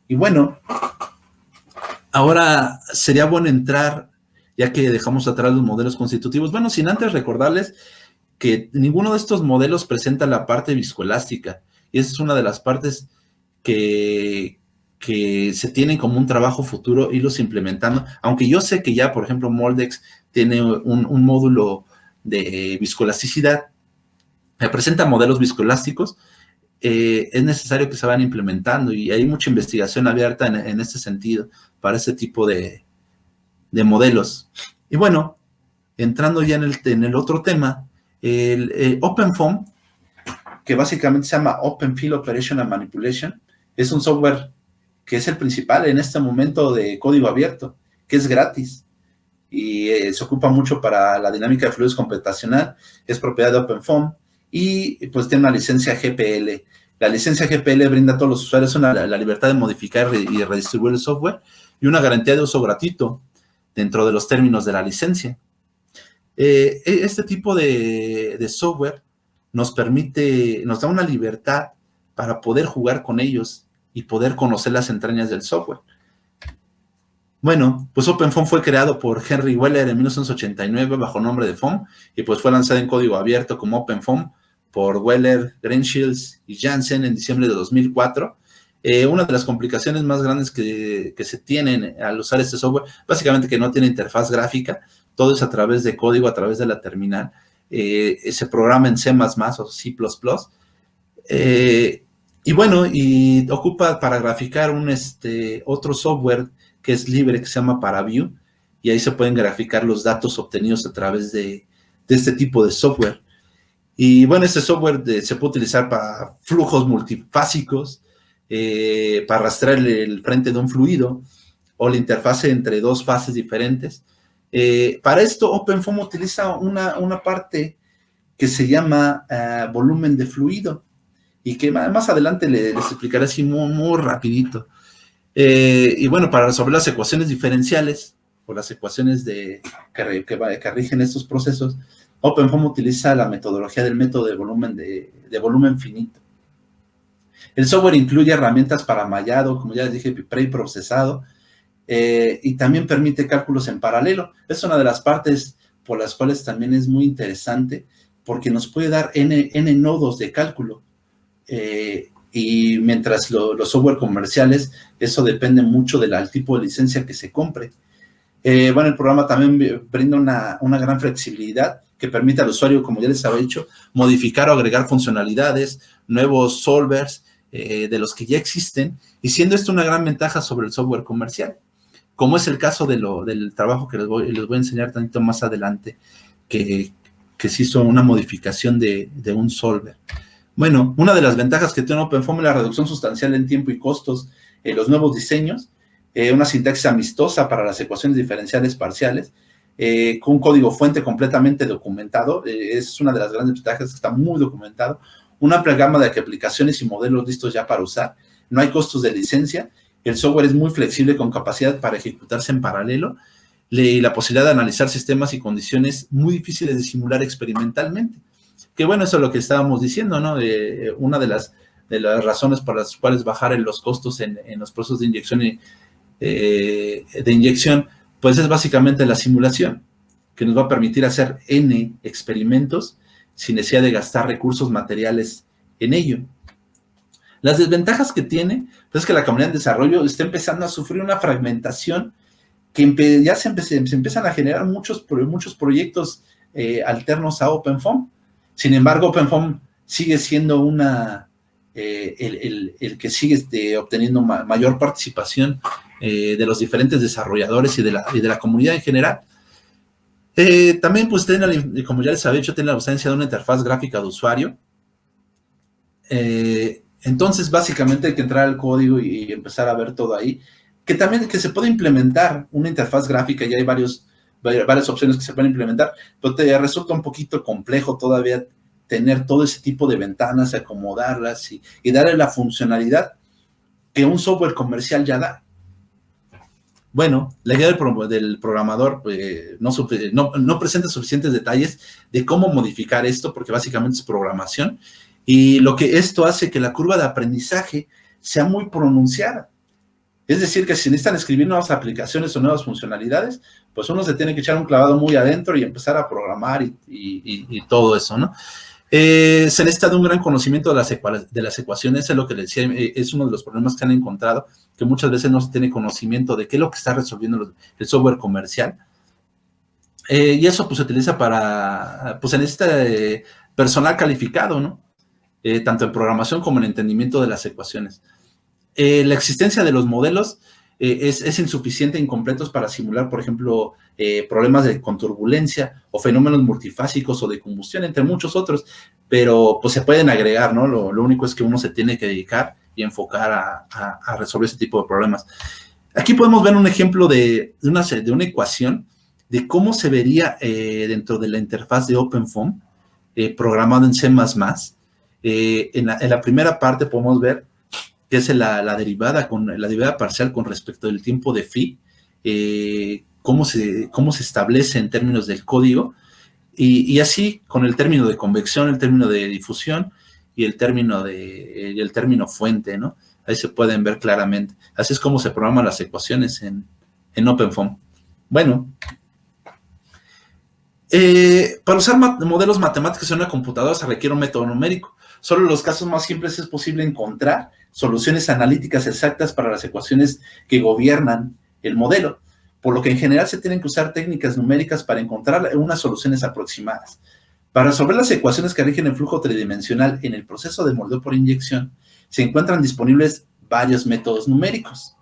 Y bueno, ahora sería bueno entrar, ya que dejamos atrás los modelos constitutivos, bueno, sin antes recordarles que ninguno de estos modelos presenta la parte viscoelástica, y esa es una de las partes que se tienen como un trabajo futuro irlos implementando, aunque yo sé que ya, por ejemplo, Moldex tiene un módulo de viscoelasticidad, presenta modelos viscoelásticos. Es necesario que se vayan implementando y hay mucha investigación abierta en este sentido para este tipo de modelos. Y bueno, entrando ya en el otro tema, el OpenFOAM, que básicamente se llama Open Field Operation and Manipulation, es un software que es el principal en este momento de código abierto, que es gratis y se ocupa mucho para la dinámica de fluidos computacional, es propiedad de OpenFOAM y pues tiene una licencia GPL. La licencia GPL brinda a todos los usuarios la libertad de modificar y redistribuir el software y una garantía de uso gratuito dentro de los términos de la licencia. Este tipo de software nos da una libertad para poder jugar con ellos y poder conocer las entrañas del software. Bueno, pues OpenFOAM fue creado por Henry Weller en 1989 bajo nombre de FOAM y pues fue lanzado en código abierto como OpenFOAM por Weller, Grenshields y Jansen en diciembre de 2004. Una de las complicaciones más grandes que se tienen al usar este software, básicamente que no tiene interfaz gráfica, todo es a través de código, a través de la terminal, se programa en C++ o C++, y bueno, y ocupa para graficar otro software que es libre, que se llama ParaView, y ahí se pueden graficar los datos obtenidos a través de este tipo de software. Y bueno, este software se puede utilizar para flujos multifásicos, para rastrear el frente de un fluido o la interfase entre dos fases diferentes. Para esto, OpenFOAM utiliza una parte que se llama volumen de fluido y que más adelante les explicaré así muy rapidito. Y bueno, para resolver las ecuaciones diferenciales o las ecuaciones que rigen estos procesos, OpenFOAM utiliza la metodología del método de volumen finito. El software incluye herramientas para mallado, como ya les dije, preprocesado, y también permite cálculos en paralelo. Es una de las partes por las cuales también es muy interesante, porque nos puede dar n nodos de cálculo. Y mientras los software comerciales, eso depende mucho del tipo de licencia que se compre. Bueno, el programa también brinda una gran flexibilidad que permite al usuario, como ya les había dicho, modificar o agregar funcionalidades, nuevos solvers de los que ya existen, y siendo esto una gran ventaja sobre el software comercial, como es el caso del trabajo que les voy a enseñar tantito más adelante, que se hizo una modificación de un solver. Bueno, una de las ventajas que tiene OpenFOAM es la reducción sustancial en tiempo y costos, los nuevos diseños, una sintaxis amistosa para las ecuaciones diferenciales parciales, con un código fuente completamente documentado, es una de las grandes ventajas, está muy documentado, una amplia gama de aplicaciones y modelos listos ya para usar, no hay costos de licencia, el software es muy flexible con capacidad para ejecutarse en paralelo, y la posibilidad de analizar sistemas y condiciones muy difíciles de simular experimentalmente. Que bueno, eso es lo que estábamos diciendo, ¿no? Una de las razones por las cuales bajar los costos en los procesos de inyección, pues es básicamente la simulación, que nos va a permitir hacer N experimentos sin necesidad de gastar recursos materiales en ello. Las desventajas que tiene, pues es que la comunidad de desarrollo está empezando a sufrir una fragmentación que ya se empiezan a generar muchos proyectos alternos a OpenFOAM. Sin embargo, OpenFOAM sigue siendo el que sigue obteniendo mayor participación de los diferentes desarrolladores y de la comunidad en general. También, pues, como ya les había dicho, tiene la ausencia de una interfaz gráfica de usuario. Entonces, básicamente hay que entrar al código y empezar a ver todo ahí. Que se puede implementar una interfaz gráfica, ya hay varias opciones que se pueden implementar, pero te resulta un poquito complejo todavía tener todo ese tipo de ventanas, acomodarlas y darle la funcionalidad que un software comercial ya da. Bueno, la idea del programador no presenta suficientes detalles de cómo modificar esto, porque básicamente es programación, y lo que esto hace que la curva de aprendizaje sea muy pronunciada. Es decir, que si necesitan escribir nuevas aplicaciones o nuevas funcionalidades, pues uno se tiene que echar un clavado muy adentro y empezar a programar y todo eso, ¿no? Se necesita de un gran conocimiento de las ecuaciones, es lo que les decía, es uno de los problemas que han encontrado, que muchas veces no se tiene conocimiento de qué es lo que está resolviendo el software comercial. Y eso pues se utiliza se necesita personal calificado, ¿no? Tanto en programación como en entendimiento de las ecuaciones. La existencia de los modelos es insuficiente e incompletos para simular, por ejemplo, problemas con turbulencia o fenómenos multifásicos o de combustión, entre muchos otros, pero pues se pueden agregar, ¿no? Lo único es que uno se tiene que dedicar y enfocar a resolver ese tipo de problemas. Aquí podemos ver un ejemplo de una ecuación de cómo se vería dentro de la interfaz de OpenFOAM, programado en C++. En la primera parte podemos ver que es la derivada parcial con respecto del tiempo de phi, cómo se establece en términos del código, y así con el término de convección, el término de difusión y el término fuente, ¿no? Ahí se pueden ver claramente. Así es como se programan las ecuaciones en OpenFOAM. Bueno, para usar modelos matemáticos en una computadora se requiere un método numérico. Solo en los casos más simples es posible encontrar soluciones analíticas exactas para las ecuaciones que gobiernan el modelo, por lo que en general se tienen que usar técnicas numéricas para encontrar unas soluciones aproximadas. Para resolver las ecuaciones que rigen el flujo tridimensional en el proceso de moldeo por inyección, se encuentran disponibles varios métodos numéricos.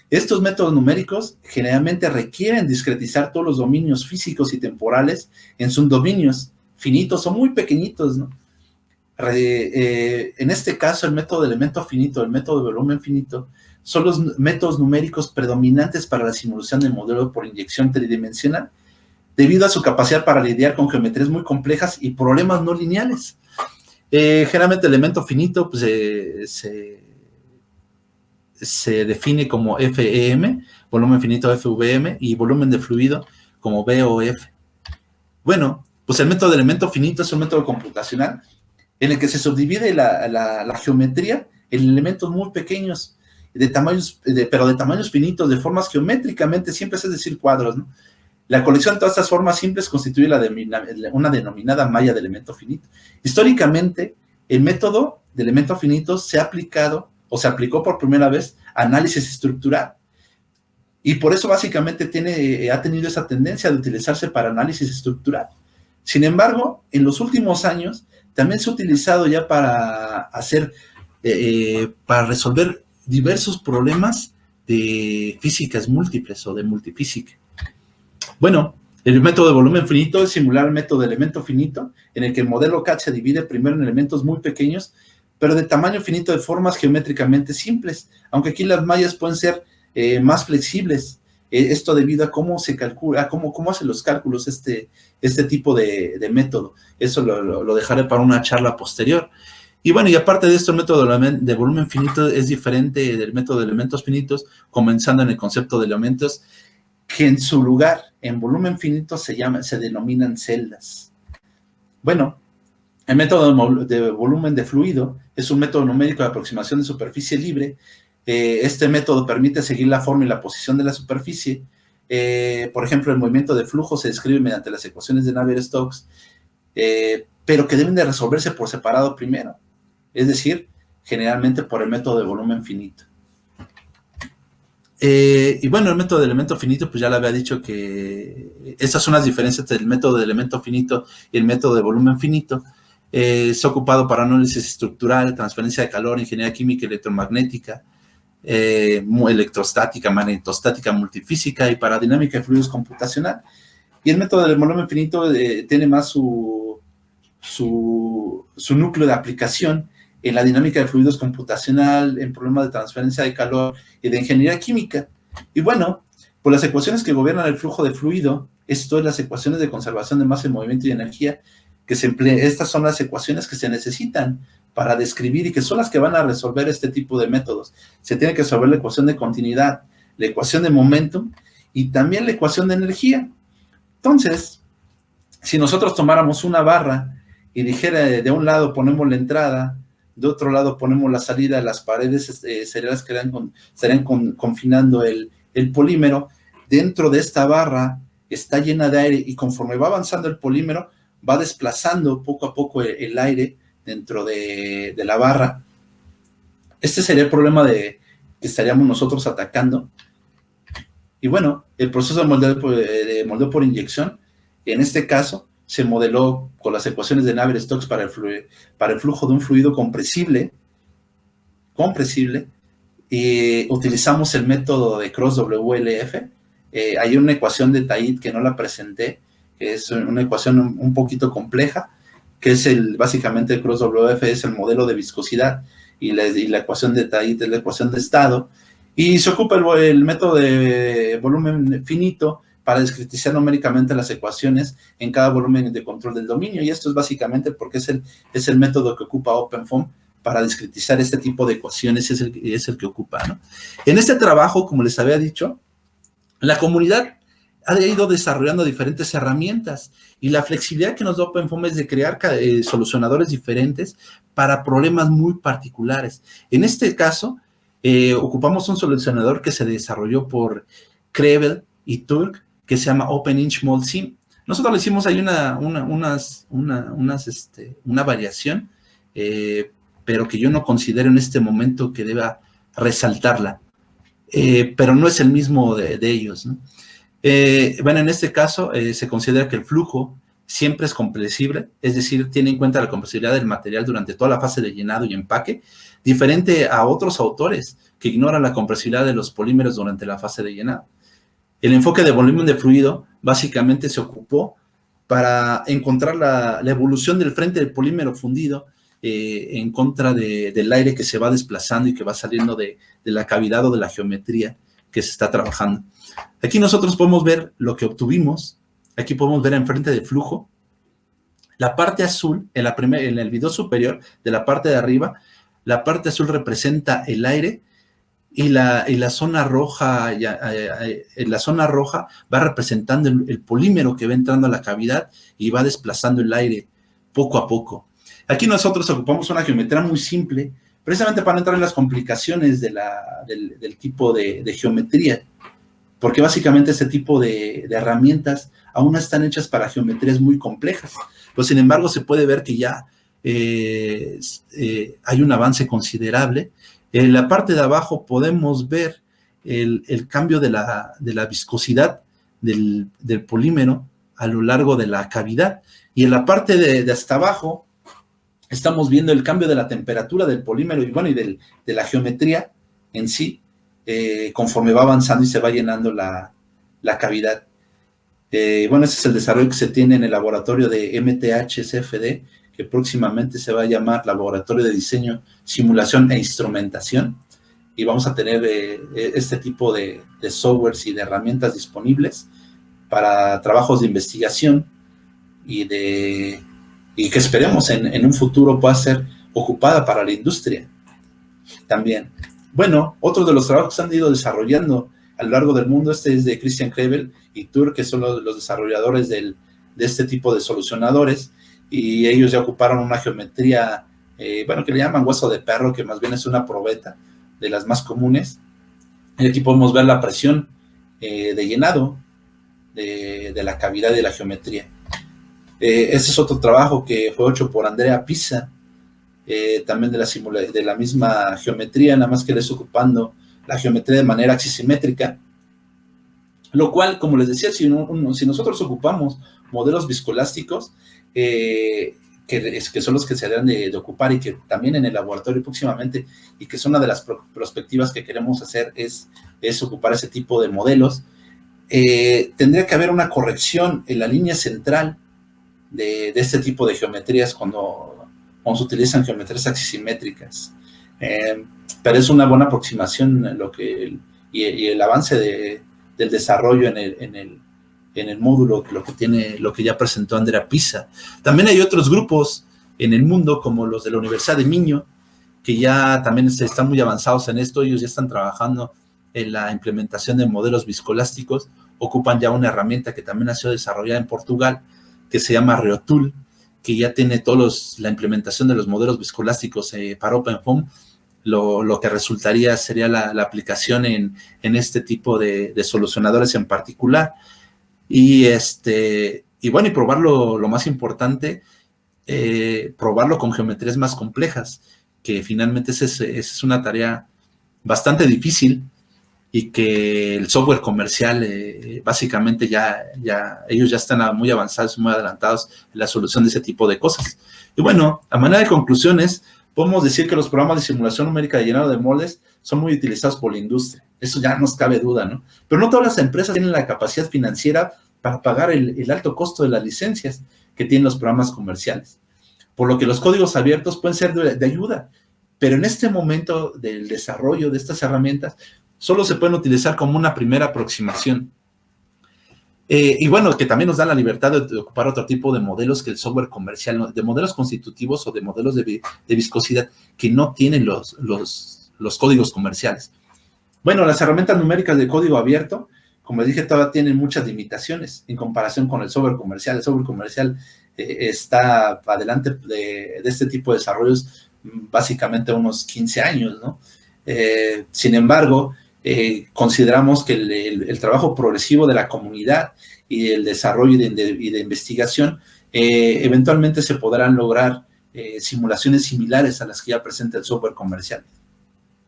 Estos métodos numéricos generalmente requieren discretizar todos los dominios físicos y temporales en subdominios finitos o muy pequeñitos, ¿no? En este caso, el método de elemento finito, el método de volumen finito, son los métodos numéricos predominantes para la simulación del modelo por inyección tridimensional, debido a su capacidad para lidiar con geometrías muy complejas y problemas no lineales. Generalmente el elemento finito pues, se define como FEM, volumen finito FVM, y volumen de fluido como VOF. Bueno, pues el método de elemento finito es un método computacional en el que se subdivide la geometría en elementos muy pequeños, pero de tamaños finitos, de formas geométricamente simples, es decir, cuadros, ¿no? La colección de todas estas formas simples constituye una denominada malla de elemento finito. Históricamente, el método de elemento finito se ha aplicado o se aplicó por primera vez a análisis estructural. Y por eso básicamente ha tenido esa tendencia de utilizarse para análisis estructural. Sin embargo, en los últimos años también se ha utilizado ya para resolver diversos problemas de físicas múltiples o de multifísica. Bueno, el método de volumen finito es similar al método de elemento finito, en el que el modelo CAD se divide primero en elementos muy pequeños, pero de tamaño finito, de formas geométricamente simples, aunque aquí las mallas pueden ser más flexibles. Esto debido a cómo se calcula, cómo hace los cálculos este tipo de método. Eso lo dejaré para una charla posterior. Y bueno, y aparte de esto, el método de volumen finito es diferente del método de elementos finitos, comenzando en el concepto de elementos, que en su lugar, en volumen finito, se denominan celdas. Bueno, el método de volumen de fluido es un método numérico de aproximación de superficie libre. Este método permite seguir la forma y la posición de la superficie. Por ejemplo, el movimiento de flujo se describe mediante las ecuaciones de Navier-Stokes, pero que deben de resolverse por separado primero, es decir, generalmente por el método de volumen finito. Y bueno, el método de elemento finito, pues ya le había dicho que esas son las diferencias entre el método de elemento finito y el método de volumen finito. Se ha ocupado para análisis estructural, transferencia de calor, ingeniería química y electromagnética, electrostática, magnetostática, multifísica y para dinámica de fluidos computacional. Y el método del volumen finito tiene más su núcleo de aplicación en la dinámica de fluidos computacional, en problemas de transferencia de calor y de ingeniería química. Y bueno, pues las ecuaciones que gobiernan el flujo de fluido, esto es las ecuaciones de conservación de masa, movimiento y energía, que se emplean. Estas son las ecuaciones que se necesitan para describir y que son las que van a resolver este tipo de métodos. Se tiene que resolver la ecuación de continuidad, la ecuación de momentum y también la ecuación de energía. Entonces, si nosotros tomáramos una barra y dijera de un lado ponemos la entrada, de otro lado ponemos la salida, las paredes estarían confinando el polímero. Dentro de esta barra está llena de aire y conforme va avanzando el polímero, va desplazando poco a poco el aire dentro de la barra. Este sería el problema que estaríamos nosotros atacando. Y bueno, el proceso de moldeo por inyección, en este caso, se modeló con las ecuaciones de Navier-Stokes para el flujo de un fluido compresible, utilizamos el método de Cross-WLF. Hay una ecuación de Tait que no la presenté, que es una ecuación un poquito compleja, que es básicamente el Cross-WLF es el modelo de viscosidad, y la ecuación de Tait es la ecuación de estado, y se ocupa el método de volumen finito para discretizar numéricamente las ecuaciones en cada volumen de control del dominio, y esto es básicamente porque es el método que ocupa OpenFOAM para discretizar este tipo de ecuaciones, es el que ocupa, ¿no? En este trabajo, como les había dicho, la comunidad ha ido desarrollando diferentes herramientas, y la flexibilidad que nos da OpenFOAM es de crear solucionadores diferentes para problemas muy particulares. En este caso, ocupamos un solucionador que se desarrolló por Krebel y Turk, que se llama OpenInch MoldSim. Nosotros le hicimos ahí una variación, pero que yo no considero en este momento que deba resaltarla, pero no es el mismo de ellos, ¿no? Bueno, en este caso se considera que el flujo siempre es compresible, es decir, tiene en cuenta la compresibilidad del material durante toda la fase de llenado y empaque, diferente a otros autores que ignoran la compresibilidad de los polímeros durante la fase de llenado. El enfoque de volumen de fluido básicamente se ocupó para encontrar la evolución del frente del polímero fundido en contra del aire que se va desplazando y que va saliendo de la cavidad o de la geometría que se está trabajando. Aquí nosotros podemos ver lo que obtuvimos. Aquí podemos ver enfrente del flujo la parte azul, en el video superior de la parte de arriba, la parte azul representa el aire, y la zona roja, la zona roja va representando el polímero que va entrando a la cavidad y va desplazando el aire poco a poco. Aquí nosotros ocupamos una geometría muy simple, precisamente para no entrar en las complicaciones del tipo de geometría, porque básicamente este tipo de herramientas aún no están hechas para geometrías muy complejas. Pues, sin embargo, se puede ver que ya hay un avance considerable. En la parte de abajo podemos ver el cambio de la viscosidad del polímero a lo largo de la cavidad, y en la parte de hasta abajo estamos viendo el cambio de la temperatura del polímero y, bueno, y de la geometría en sí, conforme va avanzando y se va llenando la cavidad. Bueno, ese es el desarrollo que se tiene en el laboratorio de MTH-CFD, que próximamente se va a llamar Laboratorio de Diseño, Simulación e Instrumentación, y vamos a tener este tipo de softwares y de herramientas disponibles para trabajos de investigación y que esperemos en un futuro pueda ser ocupada para la industria también. Bueno, otro de los trabajos que se han ido desarrollando a lo largo del mundo, es de Christian Krebel y Turk, que son los desarrolladores de este tipo de solucionadores, y ellos ya ocuparon una geometría, que le llaman hueso de perro, que más bien es una probeta de las más comunes. Y aquí podemos ver la presión de llenado de la cavidad y de la geometría. Ese es otro trabajo que fue hecho por Andrea Pisa, también de la misma geometría, nada más que les ocupando la geometría de manera axisimétrica, lo cual, como les decía, si nosotros ocupamos modelos viscoelásticos, que son los que se deben de ocupar, y que también en el laboratorio próximamente, y que son una de las perspectivas que queremos hacer, es ocupar ese tipo de modelos, tendría que haber una corrección en la línea central de este tipo de geometrías cuando se utilizan geometrías axisimétricas. Pero es una buena aproximación y el avance del desarrollo en el módulo, lo que ya presentó Andrea Pisa. También hay otros grupos en el mundo, como los de la Universidad de Minho, que ya también están muy avanzados en esto. Ellos ya están trabajando en la implementación de modelos viscoelásticos, ocupan ya una herramienta que también ha sido desarrollada en Portugal, que se llama Reotool, que ya tiene la implementación de los modelos viscoelásticos para OpenFOAM. Lo que resultaría sería la aplicación en este tipo de solucionadores en particular. Y bueno, y probarlo, lo más importante, probarlo con geometrías más complejas, que finalmente esa es una tarea bastante difícil, y que el software comercial básicamente ellos ya están muy avanzados, muy adelantados en la solución de ese tipo de cosas. Y bueno, a manera de conclusiones, podemos decir que los programas de simulación numérica de llenado de moldes son muy utilizados por la industria. Eso ya no cabe duda, ¿no? Pero no todas las empresas tienen la capacidad financiera para pagar el alto costo de las licencias que tienen los programas comerciales. Por lo que los códigos abiertos pueden ser de ayuda, pero en este momento del desarrollo de estas herramientas, solo se pueden utilizar como una primera aproximación. Y bueno, que también nos da la libertad de ocupar otro tipo de modelos que el software comercial, de modelos constitutivos o de modelos de viscosidad que no tienen los códigos comerciales. Bueno, las herramientas numéricas de código abierto, como les dije, todavía tienen muchas limitaciones en comparación con el software comercial. El software comercial está adelante de este tipo de desarrollos básicamente unos 15 años, ¿no? Sin embargo, consideramos que el trabajo progresivo de la comunidad y el desarrollo y de investigación, eventualmente se podrán lograr simulaciones similares a las que ya presenta el software comercial.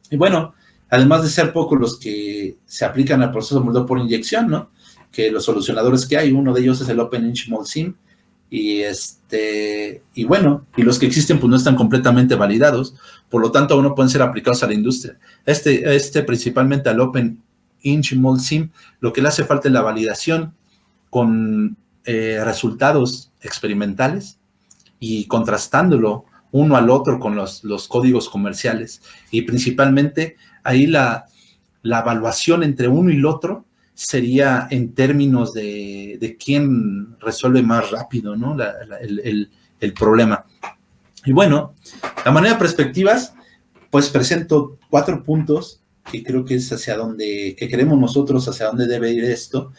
Y bueno, además de ser pocos los que se aplican al proceso de moldeo por inyección, ¿no? Que los solucionadores que hay, uno de ellos es el Open-Inch Mold Sim, y bueno, y los que existen pues no están completamente validados, por lo tanto aún no pueden ser aplicados a la industria. Principalmente al Open-Inch Mold Sim, lo que le hace falta es la validación con resultados experimentales y contrastándolo uno al otro con los códigos comerciales, y principalmente ahí la evaluación entre uno y el otro sería en términos de quién resuelve más rápido, ¿no? el problema. Y bueno, a manera de perspectivas, pues presento 4 puntos que creo que es que queremos nosotros, hacia dónde debe ir esto,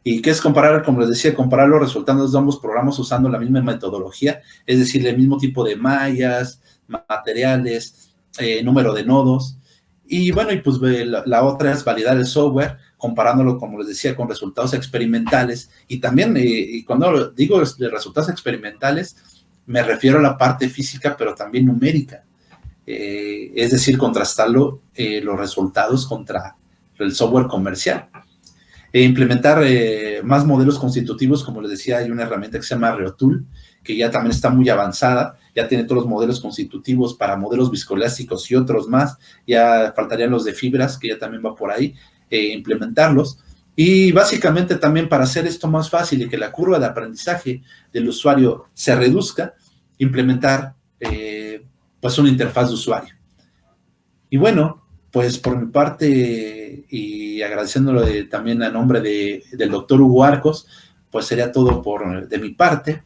y que es comparar, como les decía, comparar los resultados de ambos programas usando la misma metodología, es decir, el mismo tipo de mallas, materiales, número de nodos. Y bueno, y pues la otra es validar el software, comparándolo, como les decía, con resultados experimentales. Y también, y cuando digo de resultados experimentales, me refiero a la parte física, pero también numérica. Es decir, contrastarlo, los resultados contra el software comercial. Implementar más modelos constitutivos, como les decía, hay una herramienta que se llama ReoTool, que ya también está muy avanzada, ya tiene todos los modelos constitutivos para modelos viscoelásticos y otros más, ya faltarían los de fibras, que ya también va por ahí, implementarlos. Y básicamente también para hacer esto más fácil y que la curva de aprendizaje del usuario se reduzca, implementar pues una interfaz de usuario. Y bueno, pues por mi parte, y agradeciéndolo también a nombre del doctor Hugo Arcos, pues sería todo de mi parte.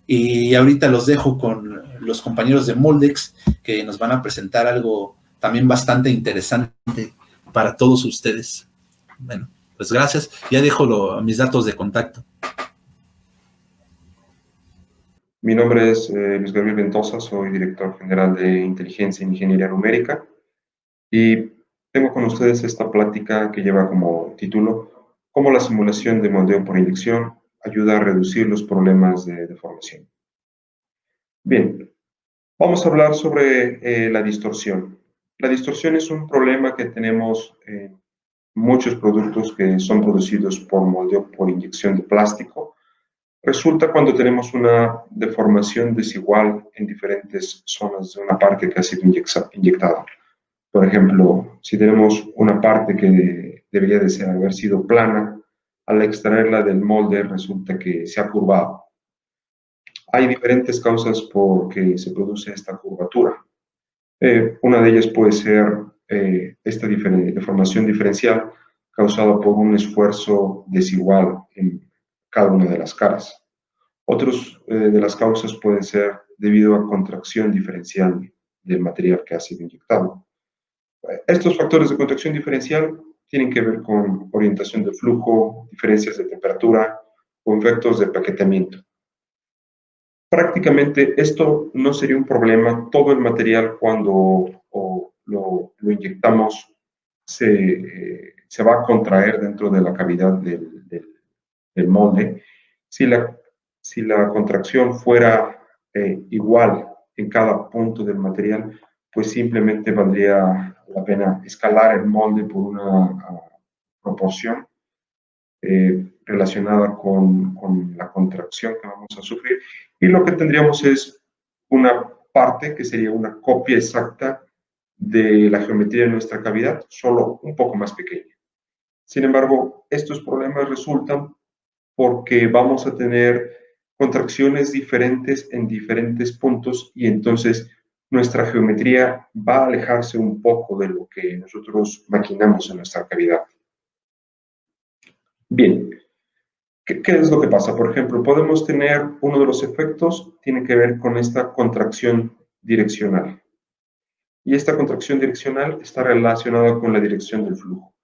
Y ahorita los dejo con los compañeros de Moldex, que nos van a presentar algo también bastante interesante para todos ustedes. Bueno, pues gracias. Ya dejo mis datos de contacto. Mi nombre es Luis Gabriel Ventosa, soy director general de Inteligencia e Ingeniería Numérica y tengo con ustedes esta plática que lleva como título "Cómo la simulación de moldeo por inyección ayuda a reducir los problemas de deformación". Bien, vamos a hablar sobre la distorsión. La distorsión es un problema que tenemos en muchos productos que son producidos por moldeo por inyección de plástico. Resulta cuando tenemos una deformación desigual en diferentes zonas de una parte que ha sido inyectada. Por ejemplo, si tenemos una parte que debería de haber sido plana, al extraerla del molde resulta que se ha curvado. Hay diferentes causas por que se produce esta curvatura. Una de ellas puede ser esta deformación diferencial causada por un esfuerzo desigual en cada una de las caras. Otros de las causas pueden ser debido a contracción diferencial del material que ha sido inyectado. Estos factores de contracción diferencial tienen que ver con orientación de flujo, diferencias de temperatura o efectos de paquetamiento. Prácticamente esto no sería un problema. Todo el material cuando lo inyectamos se va a contraer dentro de la cavidad del molde. Si la contracción fuera igual en cada punto del material, pues simplemente valdría la pena escalar el molde por una proporción relacionada con la contracción que vamos a sufrir, y lo que tendríamos es una parte que sería una copia exacta de la geometría de nuestra cavidad, solo un poco más pequeña. Sin embargo, estos problemas resultan porque vamos a tener contracciones diferentes en diferentes puntos, y entonces nuestra geometría va a alejarse un poco de lo que nosotros maquinamos en nuestra cavidad. Bien, ¿qué es lo que pasa? Por ejemplo, podemos tener uno de los efectos, tiene que ver con esta contracción direccional. Y esta contracción direccional está relacionada con la dirección del flujo.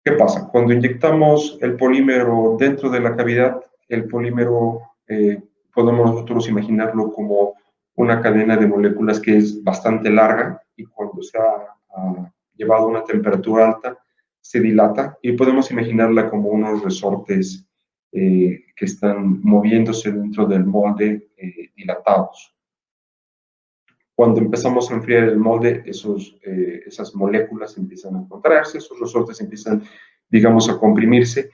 ¿Qué pasa? Cuando inyectamos el polímero dentro de la cavidad, el polímero podemos nosotros imaginarlo como una cadena de moléculas que es bastante larga, y cuando se ha llevado a una temperatura alta se dilata, y podemos imaginarla como unos resortes que están moviéndose dentro del molde dilatados. Cuando empezamos a enfriar el molde, esas moléculas empiezan a contraerse, esos resortes empiezan, digamos, a comprimirse,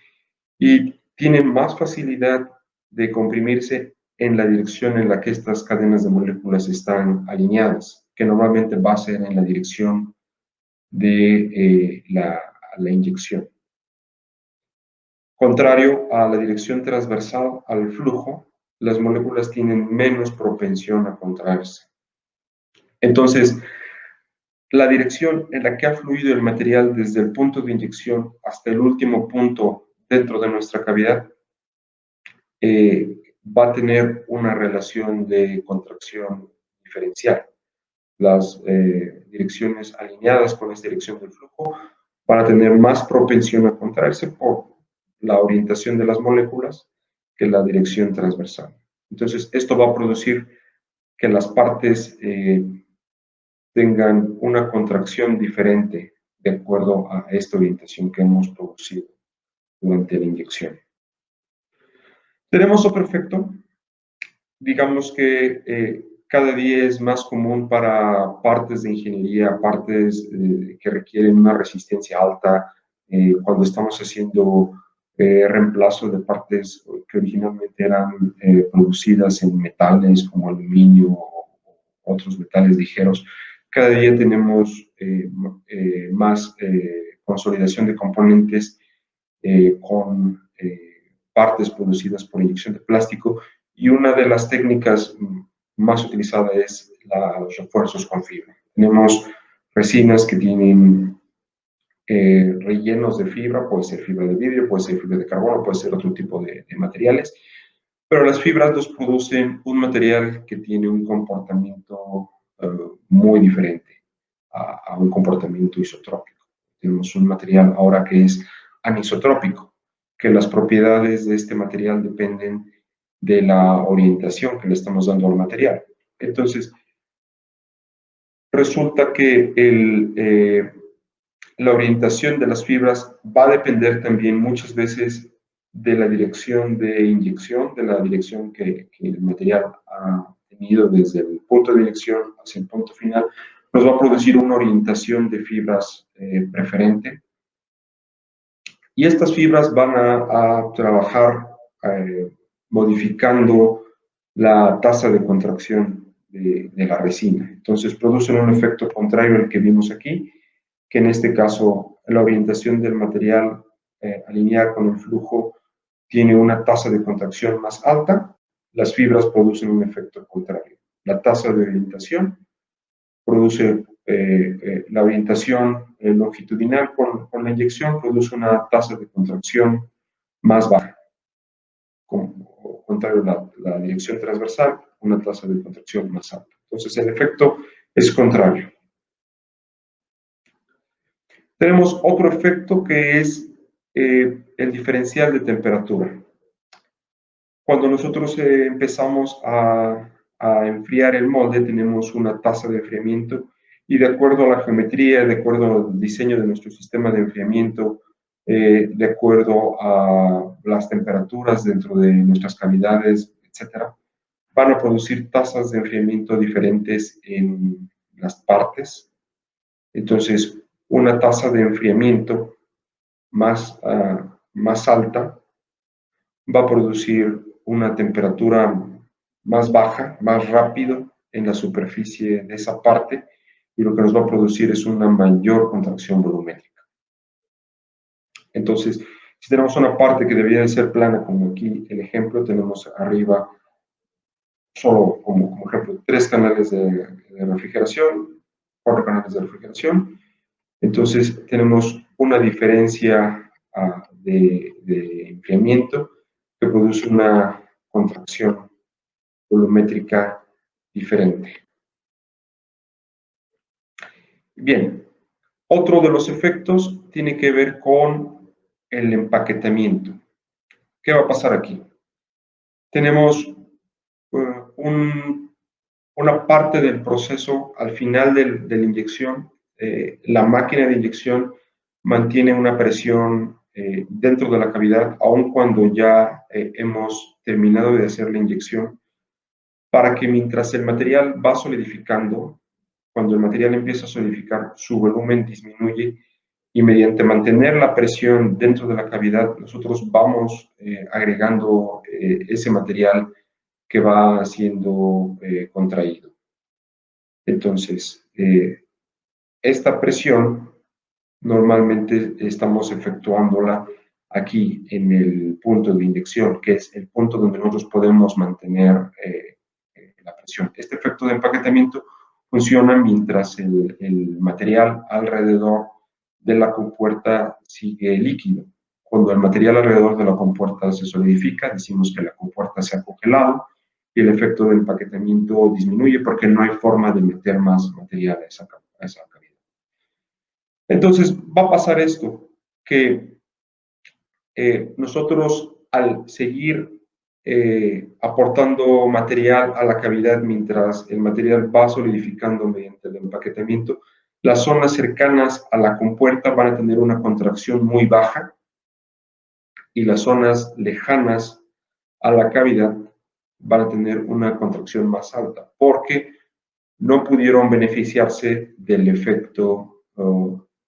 y tienen más facilidad de comprimirse en la dirección en la que estas cadenas de moléculas están alineadas, que normalmente va a ser en la dirección de la inyección. Contrario a la dirección transversal al flujo, las moléculas tienen menos propensión a contraerse. Entonces, la dirección en la que ha fluido el material desde el punto de inyección hasta el último punto dentro de nuestra cavidad va a tener una relación de contracción diferencial. Las direcciones alineadas con esta dirección del flujo van a tener más propensión a contraerse por la orientación de las moléculas que la dirección transversal. Entonces, esto va a producir que las partes tengan una contracción diferente de acuerdo a esta orientación que hemos producido durante la inyección. Tenemos otro efecto, digamos que cada día es más común para partes de ingeniería, partes que requieren una resistencia alta, cuando estamos haciendo reemplazo de partes que originalmente eran producidas en metales como aluminio o otros metales ligeros. Cada día tenemos más consolidación de componentes con partes producidas por inyección de plástico, y una de las técnicas más utilizadas es los refuerzos con fibra. Tenemos resinas que tienen rellenos de fibra, puede ser fibra de vidrio, puede ser fibra de carbono, puede ser otro tipo de materiales, pero las fibras nos producen un material que tiene un comportamiento muy diferente a un comportamiento isotrópico. Tenemos un material ahora que es anisotrópico, que las propiedades de este material dependen de la orientación que le estamos dando al material. Entonces, resulta que la orientación de las fibras va a depender también muchas veces de la dirección de inyección, de la dirección que el material ha tenido desde el punto de inyección hacia el punto final. Nos va a producir una orientación de fibras preferente, y estas fibras van a trabajar modificando la tasa de contracción de la resina. Entonces producen un efecto contrario al que vimos aquí, que en este caso la orientación del material alineada con el flujo tiene una tasa de contracción más alta. Las fibras producen un efecto contrario. La tasa de orientación produce la orientación longitudinal con la inyección, produce una tasa de contracción más baja. Contrario a la dirección transversal, una tasa de contracción más alta. Entonces el efecto es contrario. Tenemos otro efecto que es el diferencial de temperatura. Cuando nosotros empezamos a enfriar el molde, tenemos una tasa de enfriamiento, y de acuerdo a la geometría, de acuerdo al diseño de nuestro sistema de enfriamiento, de acuerdo a las temperaturas dentro de nuestras cavidades, etcétera, van a producir tasas de enfriamiento diferentes en las partes. Entonces, una tasa de enfriamiento más alta va a producir una temperatura más baja, más rápido en la superficie de esa parte, y lo que nos va a producir es una mayor contracción volumétrica. Entonces, si tenemos una parte que debería de ser plana, como aquí el ejemplo, tenemos arriba solo como ejemplo 3 canales de refrigeración, 4 canales de refrigeración. Entonces tenemos una diferencia de enfriamiento que produce una contracción volumétrica diferente. Bien, otro de los efectos tiene que ver con el empaquetamiento. ¿Qué va a pasar aquí? Tenemos una parte del proceso al final de la inyección. La máquina de inyección mantiene una presión dentro de la cavidad, aun cuando ya hemos terminado de hacer la inyección, para que mientras el material va solidificando, cuando el material empieza a solidificar, su volumen disminuye, y mediante mantener la presión dentro de la cavidad, nosotros vamos agregando ese material que va siendo contraído. Entonces, esta presión normalmente estamos efectuándola aquí en el punto de inyección, que es el punto donde nosotros podemos mantener la presión. Este efecto de empaquetamiento funciona mientras el material alrededor de la compuerta sigue líquido. Cuando el material alrededor de la compuerta se solidifica, decimos que la compuerta se ha congelado, y el efecto de empaquetamiento disminuye porque no hay forma de meter más material a esa cavidad. Entonces, va a pasar esto, que nosotros al seguir aportando material a la cavidad mientras el material va solidificando mediante el empaquetamiento, las zonas cercanas a la compuerta van a tener una contracción muy baja, y las zonas lejanas a la cavidad van a tener una contracción más alta, porque no pudieron beneficiarse del efecto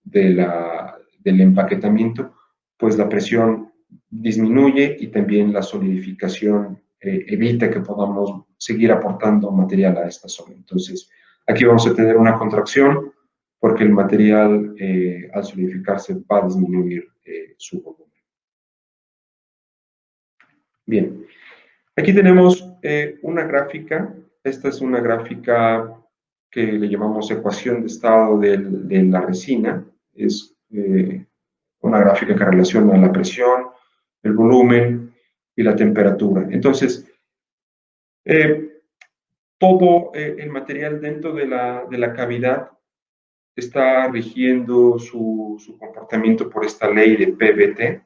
del empaquetamiento, pues la presión disminuye y también la solidificación evita que podamos seguir aportando material a esta zona. Entonces, aquí vamos a tener una contracción porque el material al solidificarse va a disminuir su volumen. Bien, aquí tenemos una gráfica. Esta es una gráfica que le llamamos ecuación de estado de la resina. Es una gráfica que relaciona la presión, el volumen y la temperatura. Entonces, todo el material dentro de la cavidad está rigiendo su comportamiento por esta ley de PVT.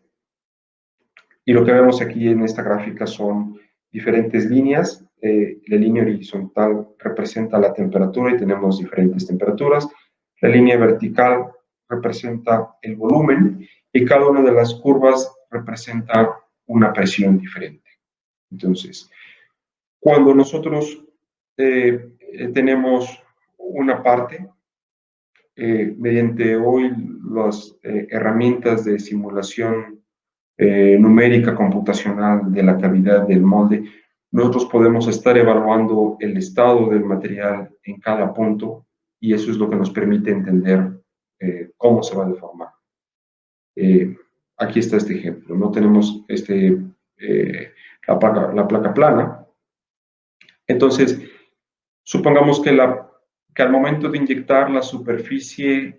Y lo que vemos aquí en esta gráfica son diferentes líneas. La línea horizontal representa la temperatura y tenemos diferentes temperaturas. La línea vertical representa el volumen y cada una de las curvas representa una presión diferente. Entonces, cuando nosotros tenemos una parte, mediante hoy las herramientas de simulación numérica computacional de la cavidad del molde, nosotros podemos estar evaluando el estado del material en cada punto, y eso es lo que nos permite entender cómo se va a deformar. Aquí está este ejemplo, ¿no? Tenemos la placa plana. Entonces, supongamos que al momento de inyectar la superficie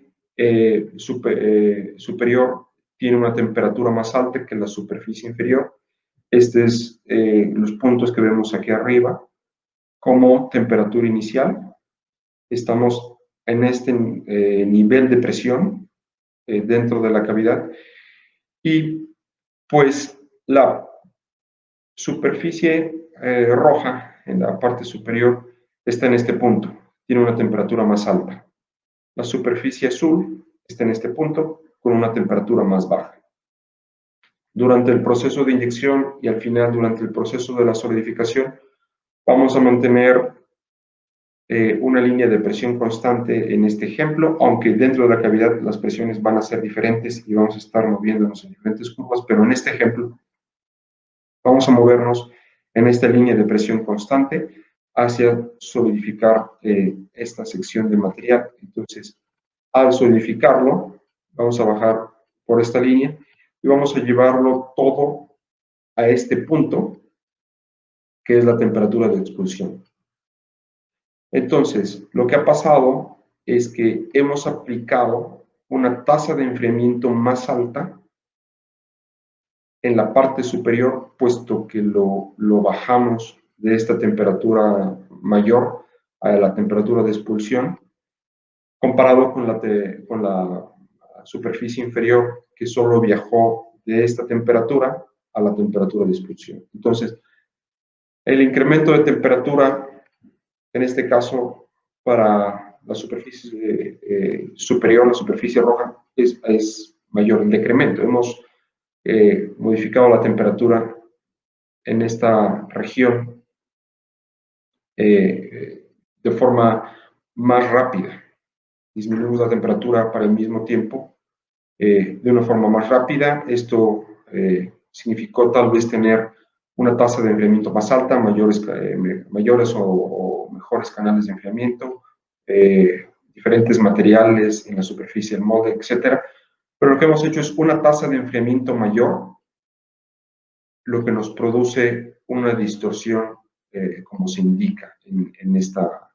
superior tiene una temperatura más alta que la superficie inferior. Estos es los puntos que vemos aquí arriba como temperatura inicial. Estamos en este nivel de presión dentro de la cavidad, y pues la superficie roja en la parte superior está en este punto, tiene una temperatura más alta. La superficie azul está en este punto con una temperatura más baja. Durante el proceso de inyección y al final durante el proceso de la solidificación, vamos a mantener una línea de presión constante en este ejemplo, aunque dentro de la cavidad las presiones van a ser diferentes y vamos a estar moviéndonos en diferentes curvas, pero en este ejemplo vamos a movernos en esta línea de presión constante hacia solidificar esta sección de material. Entonces, al solidificarlo, vamos a bajar por esta línea y vamos a llevarlo todo a este punto, que es la temperatura de expulsión. Entonces, lo que ha pasado es que hemos aplicado una tasa de enfriamiento más alta en la parte superior, puesto que lo bajamos de esta temperatura mayor a la temperatura de expulsión, comparado con la superficie inferior, que solo viajó de esta temperatura a la temperatura de expulsión. Entonces, el incremento de temperatura, en este caso, para la superficie superior, la superficie roja, es mayor. El decremento, hemos modificado la temperatura en esta región de forma más rápida. Disminuimos la temperatura para el mismo tiempo de una forma más rápida. Esto significó tal vez tener una tasa de enfriamiento más alta, mayores o mejores canales de enfriamiento, diferentes materiales en la superficie del molde, etcétera. Pero lo que hemos hecho es una tasa de enfriamiento mayor, lo que nos produce una distorsión, como se indica en esta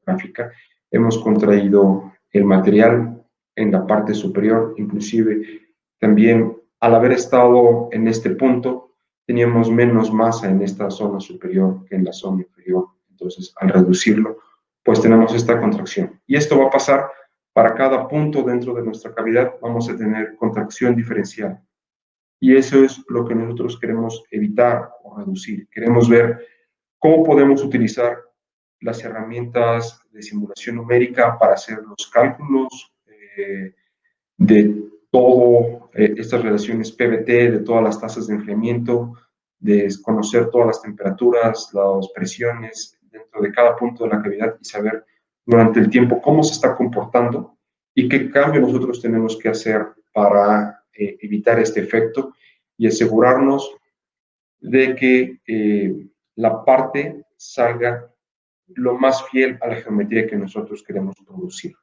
gráfica. Hemos contraído el material en la parte superior, inclusive también al haber estado en este punto, teníamos menos masa en esta zona superior que en la zona inferior. Entonces, al reducirlo, pues tenemos esta contracción. Y esto va a pasar para cada punto dentro de nuestra cavidad, vamos a tener contracción diferencial. Y eso es lo que nosotros queremos evitar o reducir. Queremos ver cómo podemos utilizar las herramientas de simulación numérica para hacer los cálculos de todas estas relaciones PVT, de todas las tasas de enfriamiento, de conocer todas las temperaturas, las presiones dentro de cada punto de la cavidad y saber durante el tiempo cómo se está comportando y qué cambio nosotros tenemos que hacer para evitar este efecto y asegurarnos de que la parte salga lo más fiel a la geometría que nosotros queremos producir.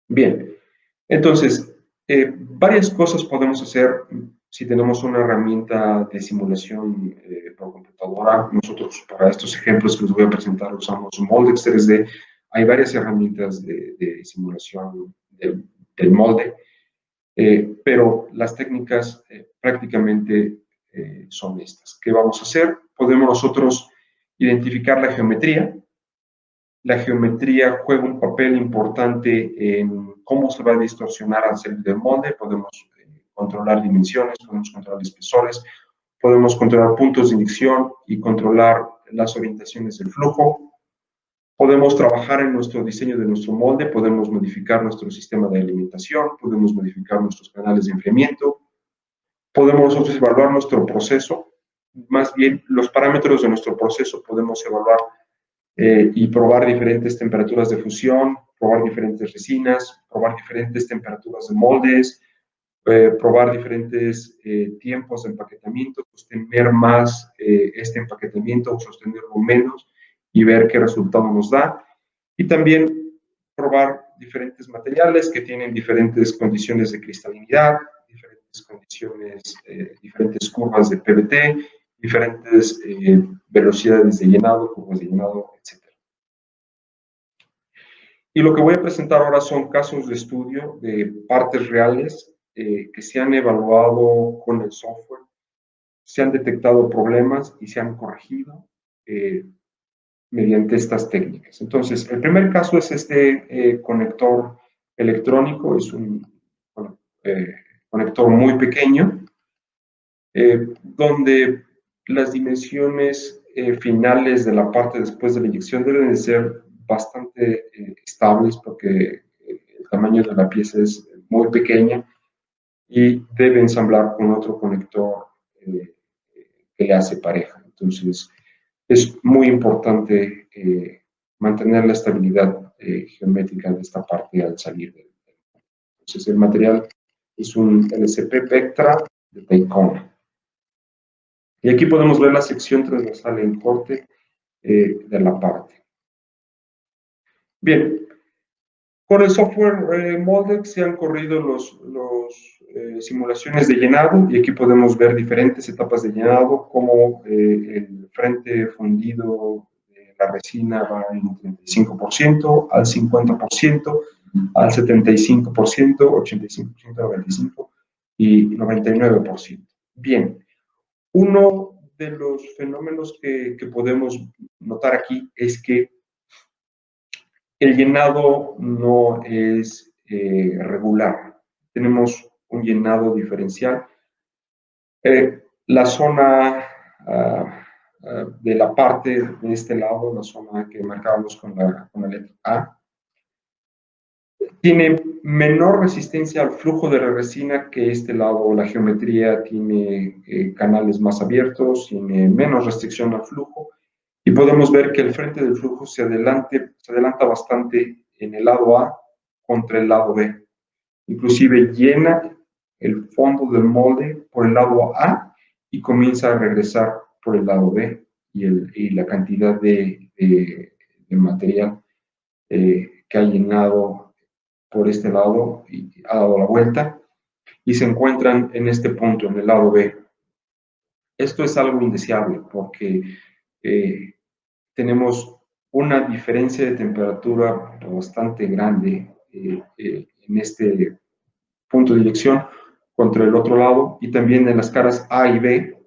Bien, entonces, varias cosas podemos hacer si tenemos una herramienta de simulación por computadora. Nosotros, para estos ejemplos que les voy a presentar, usamos Moldex 3D. Hay varias herramientas de simulación del molde, pero las técnicas prácticamente son estas. ¿Qué vamos a hacer? Podemos nosotros identificar la geometría. La geometría juega un papel importante en cómo se va a distorsionar al salir del molde. Podemos controlar dimensiones, podemos controlar espesores, podemos controlar puntos de inyección y controlar las orientaciones del flujo. Podemos trabajar en nuestro diseño de nuestro molde, podemos modificar nuestro sistema de alimentación, podemos modificar nuestros canales de enfriamiento, podemos nosotros evaluar nuestro proceso, más bien los parámetros de nuestro proceso podemos evaluar y probar diferentes temperaturas de fusión, probar diferentes resinas, probar diferentes temperaturas de moldes, probar diferentes tiempos de empaquetamiento, sostener más este empaquetamiento o sostenerlo menos y ver qué resultado nos da. Y también probar diferentes materiales que tienen diferentes condiciones de cristalinidad, diferentes condiciones, diferentes curvas de PVT, diferentes velocidades de llenado, curvas de llenado, etc. Y lo que voy a presentar ahora son casos de estudio de partes reales que se han evaluado con el software, se han detectado problemas y se han corregido mediante estas técnicas. Entonces, el primer caso es este conector electrónico, es un conector muy pequeño, donde las dimensiones finales de la parte después de la inyección deben de ser bastante estables porque el tamaño de la pieza es muy pequeña y debe ensamblar con otro conector que le hace pareja. Entonces, es muy importante mantener la estabilidad geométrica de esta parte al salir del. Entonces, el material es un LCP Vectra de Tacoma. Y aquí podemos ver la sección transversal en corte de la parte. Bien, con el software Moldex se han corrido los simulaciones de llenado y aquí podemos ver diferentes etapas de llenado, como el frente fundido de la resina va en 35%, al 50%, al 75%, 85%, 95% y 99%. Bien, uno de los fenómenos que podemos notar aquí es que el llenado no es regular. Tenemos un llenado diferencial. La zona de la parte de este lado, la zona que marcábamos con la letra A, tiene menor resistencia al flujo de la resina que este lado. La geometría tiene canales más abiertos, tiene menos restricción al flujo. Y podemos ver que el frente del flujo se adelanta bastante en el lado A contra el lado B. Inclusive llena el fondo del molde por el lado A y comienza a regresar por el lado B. Y la cantidad de material que ha llenado por este lado y ha dado la vuelta y se encuentran en este punto, en el lado B. Esto es algo indeseable porque tenemos una diferencia de temperatura bastante grande en este punto de dirección contra el otro lado, y también en las caras A y B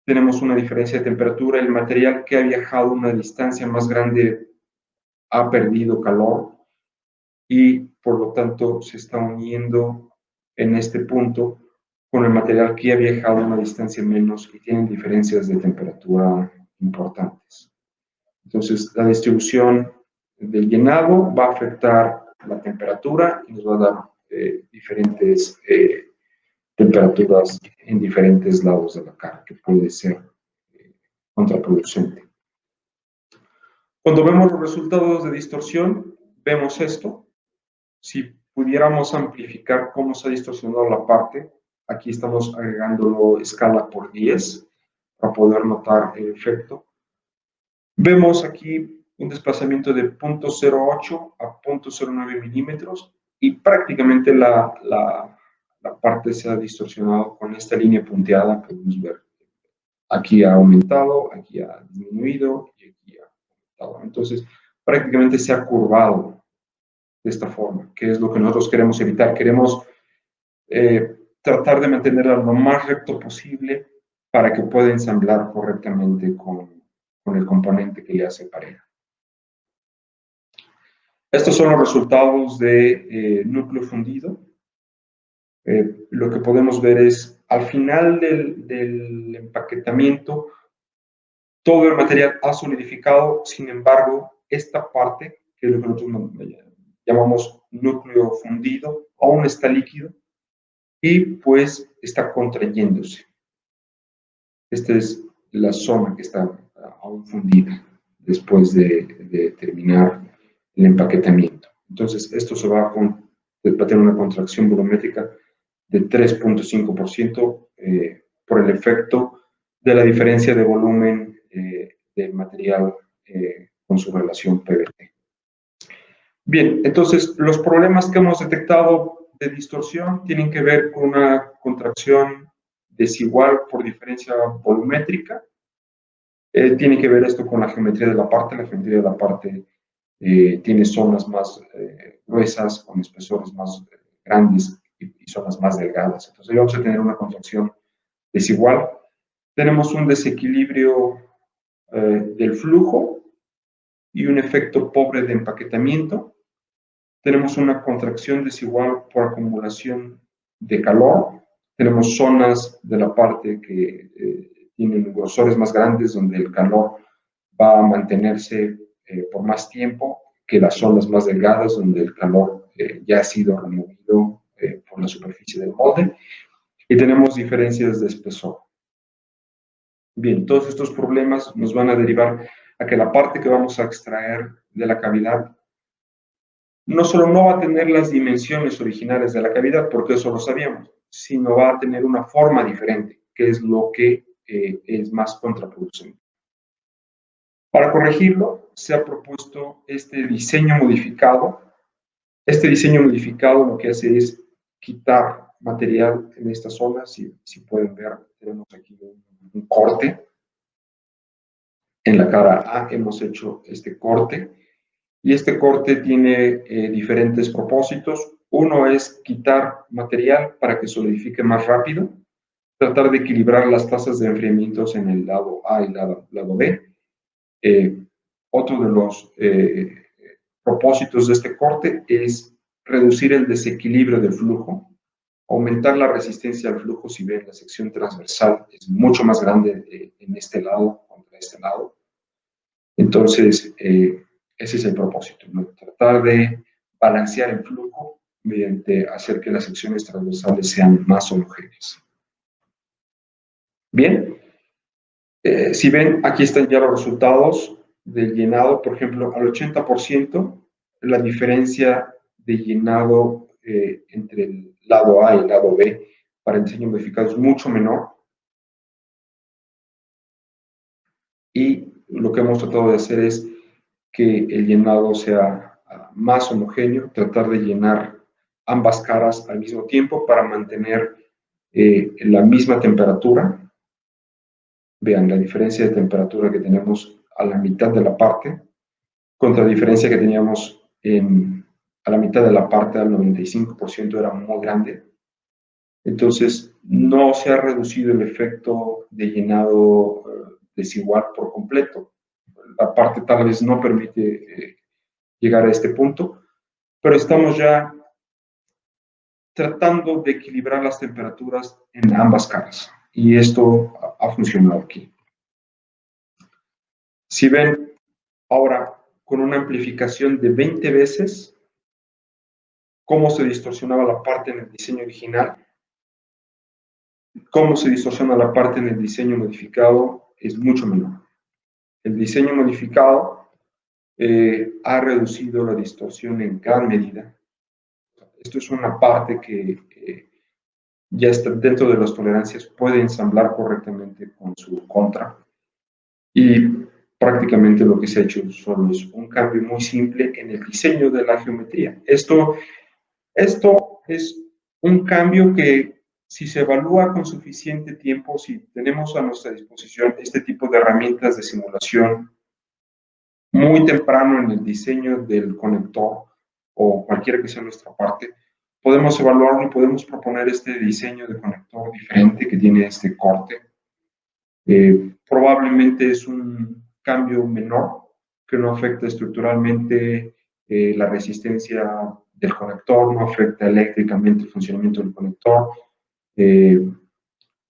tenemos una diferencia de temperatura. El material que ha viajado una distancia más grande ha perdido calor y por lo tanto se está uniendo en este punto con el material que ha viajado una distancia menos y tienen diferencias de temperatura importantes. Entonces, la distribución del llenado va a afectar la temperatura y nos va a dar diferentes temperaturas en diferentes lados de la cara, que puede ser contraproducente. Cuando vemos los resultados de distorsión, vemos esto. Si pudiéramos amplificar cómo se ha distorsionado la parte, aquí estamos agregándolo escala por 10 para poder notar el efecto. Vemos aquí un desplazamiento de 0.08 a 0.09 milímetros y prácticamente la parte se ha distorsionado con esta línea punteada. Podemos ver, aquí ha aumentado, aquí ha disminuido y aquí ha aumentado. Entonces, prácticamente se ha curvado de esta forma, que es lo que nosotros queremos evitar. Queremos tratar de mantenerla lo más recto posible para que pueda ensamblar correctamente con el componente que le hace pareja. Estos son los resultados de núcleo fundido. Lo que podemos ver es, al final del empaquetamiento, todo el material ha solidificado. Sin embargo, esta parte, que es lo que nosotros llamamos núcleo fundido, aún está líquido y pues está contrayéndose. Esta es la zona que está aún fundida después de terminar el empaquetamiento. Entonces, esto se va a tener una contracción volumétrica de 3.5% por el efecto de la diferencia de volumen del material con su relación PVT. Bien, entonces los problemas que hemos detectado de distorsión tienen que ver con una contracción desigual por diferencia volumétrica. Tiene que ver esto con la geometría de la parte. La geometría de la parte tiene zonas más gruesas, con espesores más grandes y zonas más delgadas. Entonces vamos a tener una contracción desigual. Tenemos un desequilibrio del flujo y un efecto pobre de empaquetamiento. Tenemos una contracción desigual por acumulación de calor. Tenemos zonas de la parte que tienen grosores más grandes, donde el calor va a mantenerse por más tiempo que las zonas más delgadas, donde el calor ya ha sido removido por la superficie del molde. Y tenemos diferencias de espesor. Bien, todos estos problemas nos van a derivar a que la parte que vamos a extraer de la cavidad, no solo no va a tener las dimensiones originales de la cavidad, porque eso lo sabíamos, sino va a tener una forma diferente, que es lo que es más contraproducente. Para corregirlo, se ha propuesto este diseño modificado. Este diseño modificado lo que hace es quitar material en esta zona. Si pueden ver, tenemos aquí un corte. En la cara A hemos hecho este corte. Y este corte tiene diferentes propósitos. Uno es quitar material para que solidifique más rápido, tratar de equilibrar las tasas de enfriamientos en el lado A y el lado B. Otro de los propósitos de este corte es reducir el desequilibrio del flujo, aumentar la resistencia al flujo. Si ven, la sección transversal es mucho más grande en este lado contra este lado. Entonces, ese es el propósito, ¿no? Tratar de balancear el flujo mediante hacer que las secciones transversales sean más homogéneas. Bien, si ven, aquí están ya los resultados del llenado. Por ejemplo, al 80%, la diferencia de llenado entre el lado A y el lado B para el diseño modificado es mucho menor. Y lo que hemos tratado de hacer es que el llenado sea más homogéneo, tratar de llenar ambas caras al mismo tiempo para mantener la misma temperatura. Vean la diferencia de temperatura que tenemos a la mitad de la parte contra la diferencia que teníamos a la mitad de la parte, al 95% era muy grande. Entonces, no se ha reducido el efecto de llenado desigual por completo. La parte tal vez no permite llegar a este punto, pero estamos ya tratando de equilibrar las temperaturas en ambas caras, y esto ha funcionado aquí. Si ven ahora con una amplificación de 20 veces cómo se distorsionaba la parte en el diseño original, cómo se distorsiona la parte en el diseño modificado es mucho menor. El diseño modificado ha reducido la distorsión en gran medida. Esto es una parte que ya está dentro de las tolerancias, puede ensamblar correctamente con su contra. Y prácticamente lo que se ha hecho solo es un cambio muy simple en el diseño de la geometría. Esto es un cambio que, si se evalúa con suficiente tiempo, si tenemos a nuestra disposición este tipo de herramientas de simulación muy temprano en el diseño del conector o cualquiera que sea nuestra parte, podemos evaluarlo y podemos proponer este diseño de conector diferente que tiene este corte. Probablemente es un cambio menor que no afecta estructuralmente la resistencia del conector, no afecta eléctricamente el funcionamiento del conector.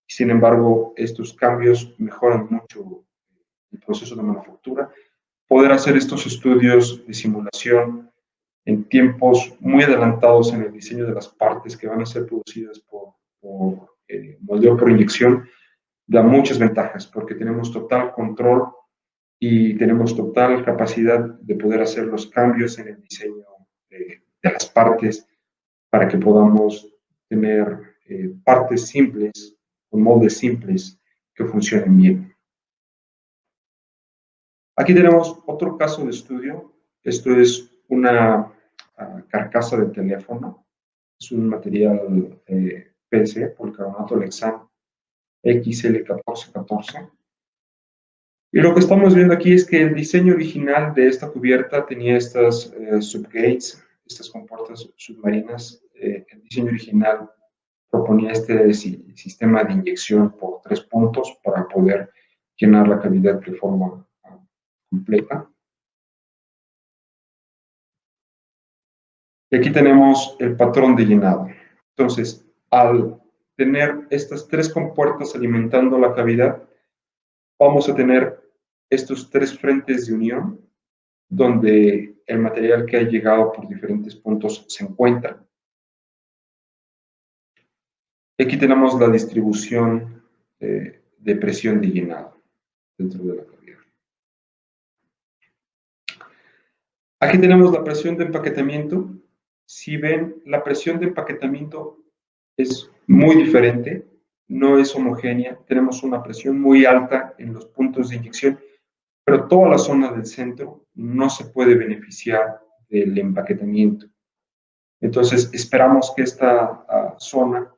Sin embargo, estos cambios mejoran mucho el proceso de manufactura. Poder hacer estos estudios de simulación en tiempos muy adelantados en el diseño de las partes que van a ser producidas por moldeo por inyección, da muchas ventajas, porque tenemos total control y tenemos total capacidad de poder hacer los cambios en el diseño de las partes para que podamos tener partes simples, con moldes simples que funcionen bien. Aquí tenemos otro caso de estudio. Esto es una carcasa de teléfono. Es un material PC, policarbonato Lexan XL1414. Y lo que estamos viendo aquí es que el diseño original de esta cubierta tenía estas subgates, estas compuertas submarinas. El diseño original proponía este sistema de inyección por 3 puntos para poder llenar la cavidad de forma completa. Y aquí tenemos el patrón de llenado. Entonces, al tener estas 3 compuertas alimentando la cavidad, vamos a tener estos 3 frentes de unión, donde el material que ha llegado por diferentes puntos se encuentra. Y aquí tenemos la distribución de presión de llenado dentro de la cavidad. Aquí tenemos la presión de empaquetamiento. Si ven, la presión de empaquetamiento es muy diferente, no es homogénea. Tenemos una presión muy alta en los puntos de inyección, pero toda la zona del centro no se puede beneficiar del empaquetamiento. Entonces, esperamos que esta zona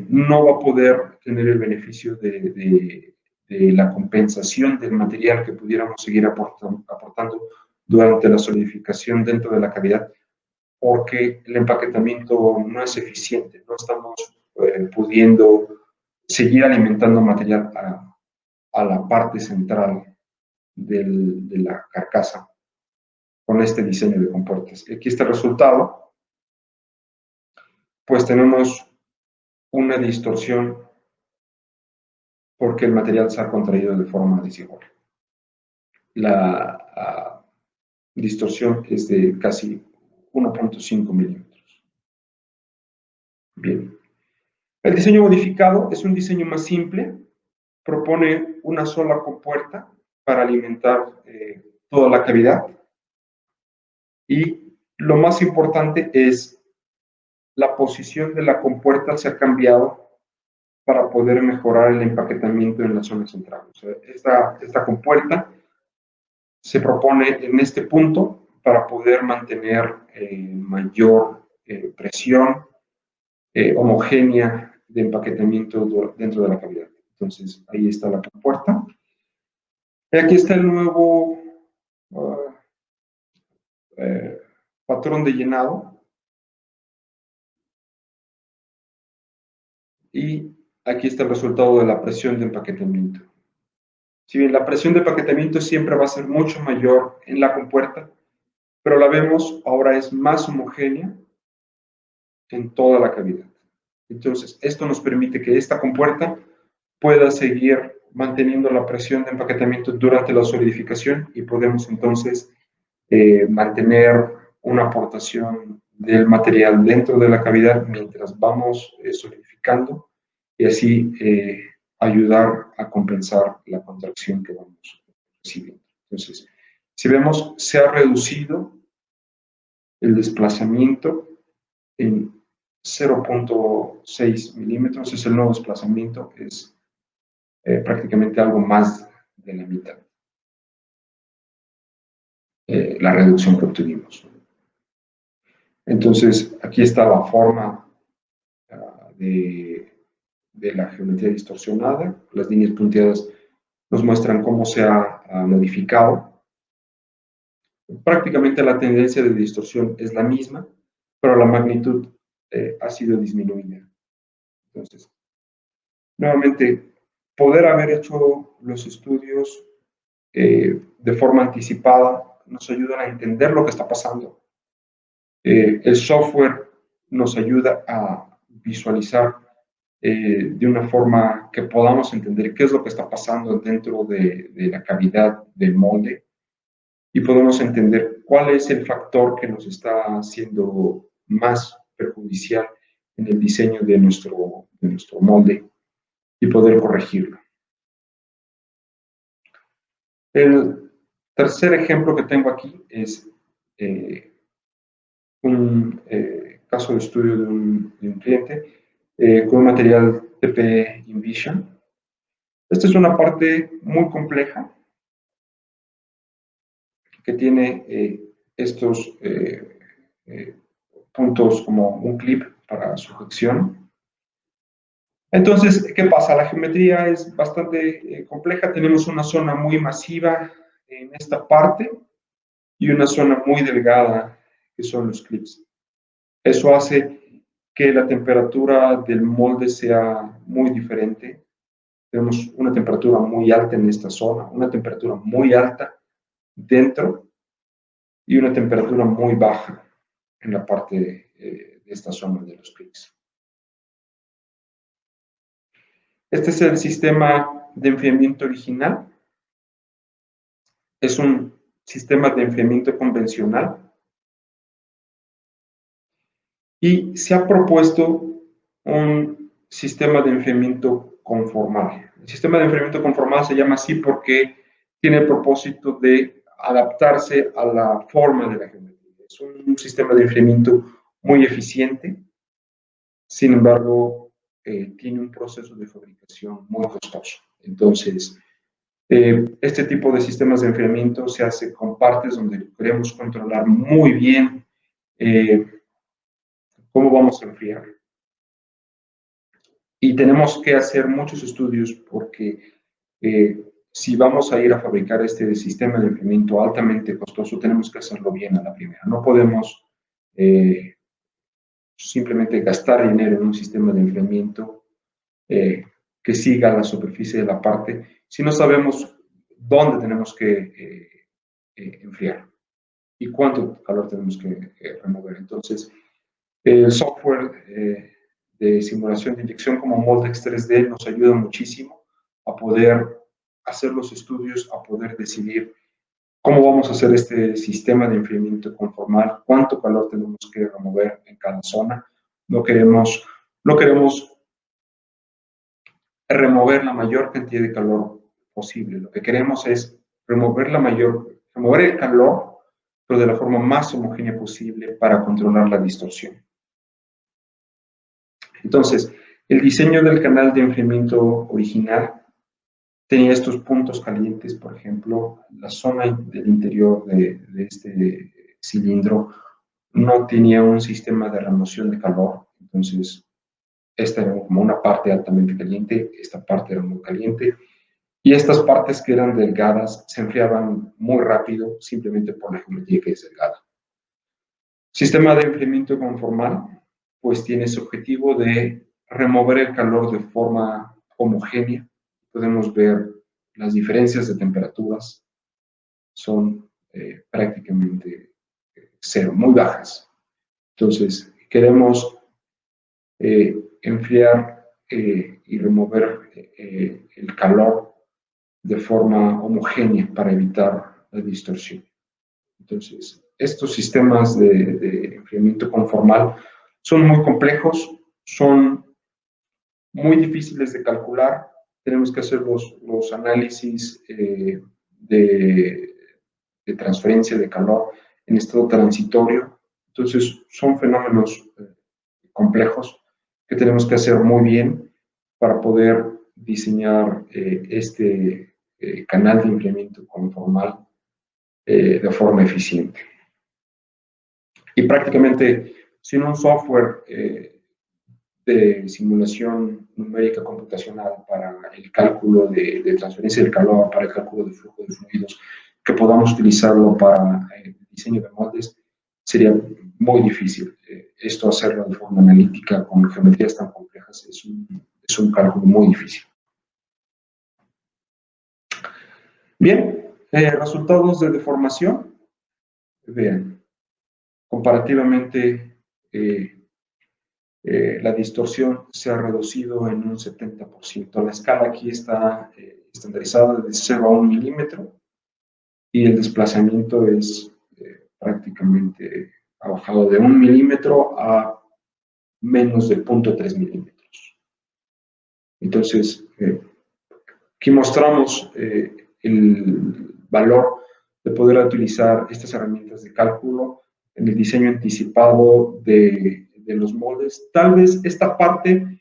no va a poder tener el beneficio de la compensación del material que pudiéramos seguir aportando durante la solidificación dentro de la cavidad, porque el empaquetamiento no es eficiente, no estamos pudiendo seguir alimentando material a la parte central de la carcasa con este diseño de compuertas. Aquí está el resultado, pues tenemos una distorsión porque el material se ha contraído de forma desigual. La distorsión es de casi 1.5 milímetros. Bien. El diseño modificado es un diseño más simple, propone una sola compuerta para alimentar toda la cavidad, y lo más importante es la posición de la compuerta se ha cambiado para poder mejorar el empaquetamiento en la zona central. O sea, esta compuerta se propone en este punto para poder mantener mayor presión homogénea de empaquetamiento dentro de la cavidad. Entonces, ahí está la compuerta. Y aquí está el nuevo patrón de llenado. Y aquí está el resultado de la presión de empaquetamiento. Si bien la presión de empaquetamiento siempre va a ser mucho mayor en la compuerta, pero la vemos ahora es más homogénea en toda la cavidad. Entonces, esto nos permite que esta compuerta pueda seguir manteniendo la presión de empaquetamiento durante la solidificación, y podemos entonces mantener una aportación del material dentro de la cavidad mientras vamos solidificando, y así ayudar a compensar la contracción que vamos recibiendo. Entonces, si vemos, se ha reducido el desplazamiento en 0.6 milímetros, es el nuevo desplazamiento, es prácticamente algo más de la mitad, la reducción que obtuvimos. Entonces, aquí está la forma de la geometría distorsionada. Las líneas punteadas nos muestran cómo se ha modificado. Prácticamente la tendencia de distorsión es la misma, pero la magnitud ha sido disminuida. Entonces, nuevamente, poder haber hecho los estudios de forma anticipada nos ayudan a entender lo que está pasando. El software nos ayuda a visualizar de una forma que podamos entender qué es lo que está pasando dentro de la cavidad del molde, y podemos entender cuál es el factor que nos está haciendo más perjudicial en el diseño de nuestro molde, y poder corregirlo. El tercer ejemplo que tengo aquí es un caso de estudio de un cliente con un material TP Invision. Esta es una parte muy compleja que tiene estos puntos como un clip para sujeción. Entonces, ¿qué pasa? La geometría es bastante compleja. Tenemos una zona muy masiva en esta parte y una zona muy delgada que son los clips. Eso hace que la temperatura del molde sea muy diferente. Tenemos una temperatura muy alta en esta zona, una temperatura muy alta dentro y una temperatura muy baja en la parte de esta zona de los clips. Este es el sistema de enfriamiento original. Es un sistema de enfriamiento convencional y se ha propuesto un sistema de enfriamiento conformal. El sistema de enfriamiento conformal se llama así porque tiene el propósito de adaptarse a la forma de la geometría. Es un sistema de enfriamiento muy eficiente, sin embargo, tiene un proceso de fabricación muy costoso. Entonces, este tipo de sistemas de enfriamiento se hace con partes donde queremos controlar muy bien cómo vamos a enfriar. Y tenemos que hacer muchos estudios porque si vamos a ir a fabricar este sistema de enfriamiento altamente costoso, tenemos que hacerlo bien a la primera. No podemos simplemente gastar dinero en un sistema de enfriamiento que siga la superficie de la parte si no sabemos dónde tenemos que enfriar y cuánto calor tenemos que remover. Entonces, el software de simulación de inyección como Moldex 3D nos ayuda muchísimo a poder hacer los estudios, a poder decidir cómo vamos a hacer este sistema de enfriamiento conformal, cuánto calor tenemos que remover en cada zona. No queremos remover la mayor cantidad de calor posible. Lo que queremos es remover el calor, pero de la forma más homogénea posible para controlar la distorsión. Entonces, el diseño del canal de enfriamiento original tenía estos puntos calientes, por ejemplo, la zona del interior de este cilindro no tenía un sistema de remoción de calor, entonces esta era como una parte altamente caliente, esta parte era muy caliente, y estas partes que eran delgadas se enfriaban muy rápido simplemente por la geometría que es delgada. Sistema de enfriamiento conformal, pues tiene ese objetivo de remover el calor de forma homogénea. Podemos ver las diferencias de temperaturas son prácticamente cero, muy bajas. Entonces, queremos enfriar y remover el calor de forma homogénea para evitar la distorsión. Entonces, estos sistemas de enfriamiento conformal son muy complejos, son muy difíciles de calcular, tenemos que hacer los análisis de transferencia de calor en estado transitorio. Entonces, son fenómenos complejos que tenemos que hacer muy bien para poder diseñar este canal de enfriamiento conformal de forma eficiente. Y prácticamente sin un software de simulación numérica computacional para el cálculo de transferencia del calor, para el cálculo de flujo de fluidos, que podamos utilizarlo para el diseño de moldes, sería muy difícil. Esto hacerlo de forma analítica con geometrías tan complejas es un cálculo muy difícil. Bien, resultados de deformación. Vean, comparativamente la distorsión se ha reducido en un 70%. La escala aquí está estandarizada de 0 a 1 milímetro y el desplazamiento es prácticamente ha bajado de 1 milímetro a menos de 0.3 milímetros. Entonces, aquí mostramos el valor de poder utilizar estas herramientas de cálculo en el diseño anticipado de los moldes. Tal vez esta parte,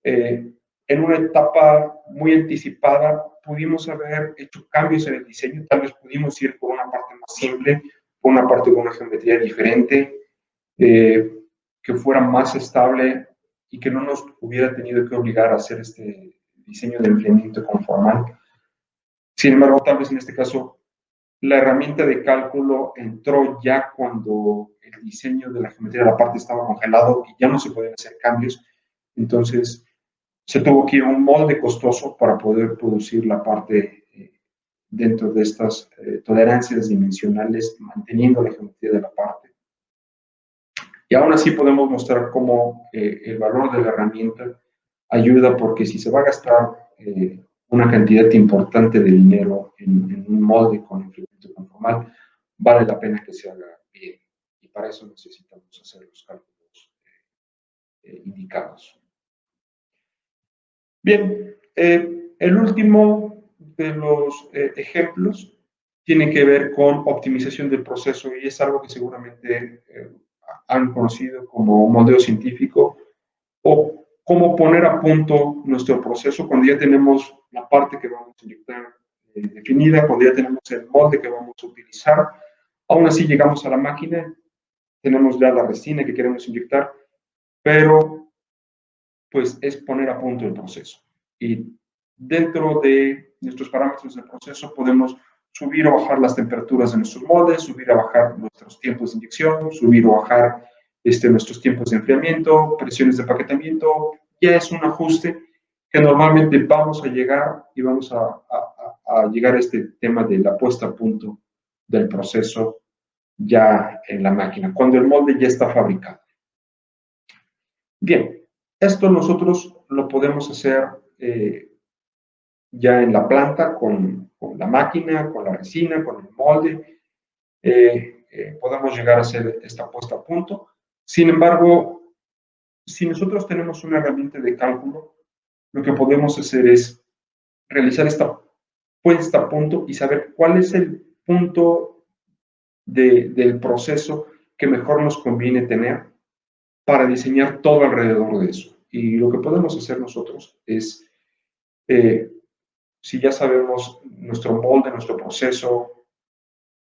en una etapa muy anticipada, pudimos haber hecho cambios en el diseño, tal vez pudimos ir por una parte más simple, por una parte con una geometría diferente, que fuera más estable y que no nos hubiera tenido que obligar a hacer este diseño de enfriamiento conformal. Sin embargo, tal vez en este caso, la herramienta de cálculo entró ya cuando el diseño de la geometría de la parte estaba congelado y ya no se podían hacer cambios. Entonces, se tuvo que ir a un molde costoso para poder producir la parte dentro de estas tolerancias dimensionales, manteniendo la geometría de la parte. Y aún así podemos mostrar cómo el valor de la herramienta ayuda, porque si se va a gastar una cantidad importante de dinero en un molde con enfriamiento conformal, vale la pena que se haga bien. Y para eso necesitamos hacer los cálculos indicados. Bien, el último de los ejemplos tiene que ver con optimización del proceso y es algo que seguramente han conocido como moldeo científico o cómo poner a punto nuestro proceso cuando ya tenemos la parte que vamos a inyectar definida, cuando ya tenemos el molde que vamos a utilizar. Aún así llegamos a la máquina, tenemos ya la resina que queremos inyectar, pero pues es poner a punto el proceso. Y dentro de nuestros parámetros del proceso podemos subir o bajar las temperaturas de nuestros moldes, subir o bajar nuestros tiempos de inyección, subir o bajar nuestros tiempos de enfriamiento, presiones de empaquetamiento. Ya es un ajuste que normalmente vamos a llegar y vamos a llegar a este tema de la puesta a punto del proceso ya en la máquina, cuando el molde ya está fabricado. Bien, esto nosotros lo podemos hacer ya en la planta con la máquina, con la resina, con el molde. Podemos llegar a hacer esta puesta a punto. Sin embargo, si nosotros tenemos una herramienta de cálculo, lo que podemos hacer es realizar esta puesta a punto y saber cuál es el punto del proceso que mejor nos conviene tener para diseñar todo alrededor de eso. Y lo que podemos hacer nosotros es, si ya sabemos nuestro molde, nuestro proceso,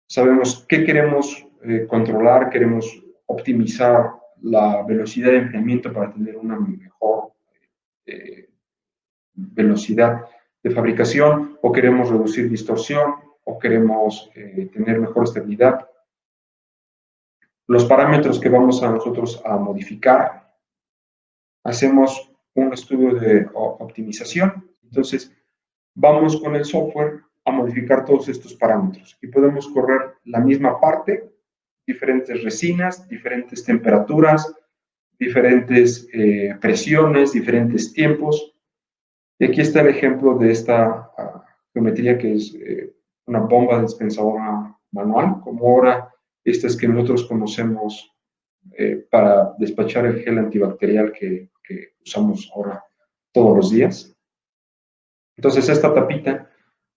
sabemos qué queremos controlar, queremos optimizar la velocidad de enfriamiento para tener una mejor velocidad de fabricación, o queremos reducir distorsión, o queremos tener mejor estabilidad. Los parámetros que vamos a nosotros a modificar, hacemos un estudio de optimización. Entonces, vamos con el software a modificar todos estos parámetros y podemos correr la misma parte, diferentes resinas, diferentes temperaturas, diferentes presiones, diferentes tiempos. Y aquí está el ejemplo de esta geometría que es una bomba dispensadora manual, como ahora estas que nosotros conocemos para despachar el gel antibacterial que usamos ahora todos los días. Entonces esta tapita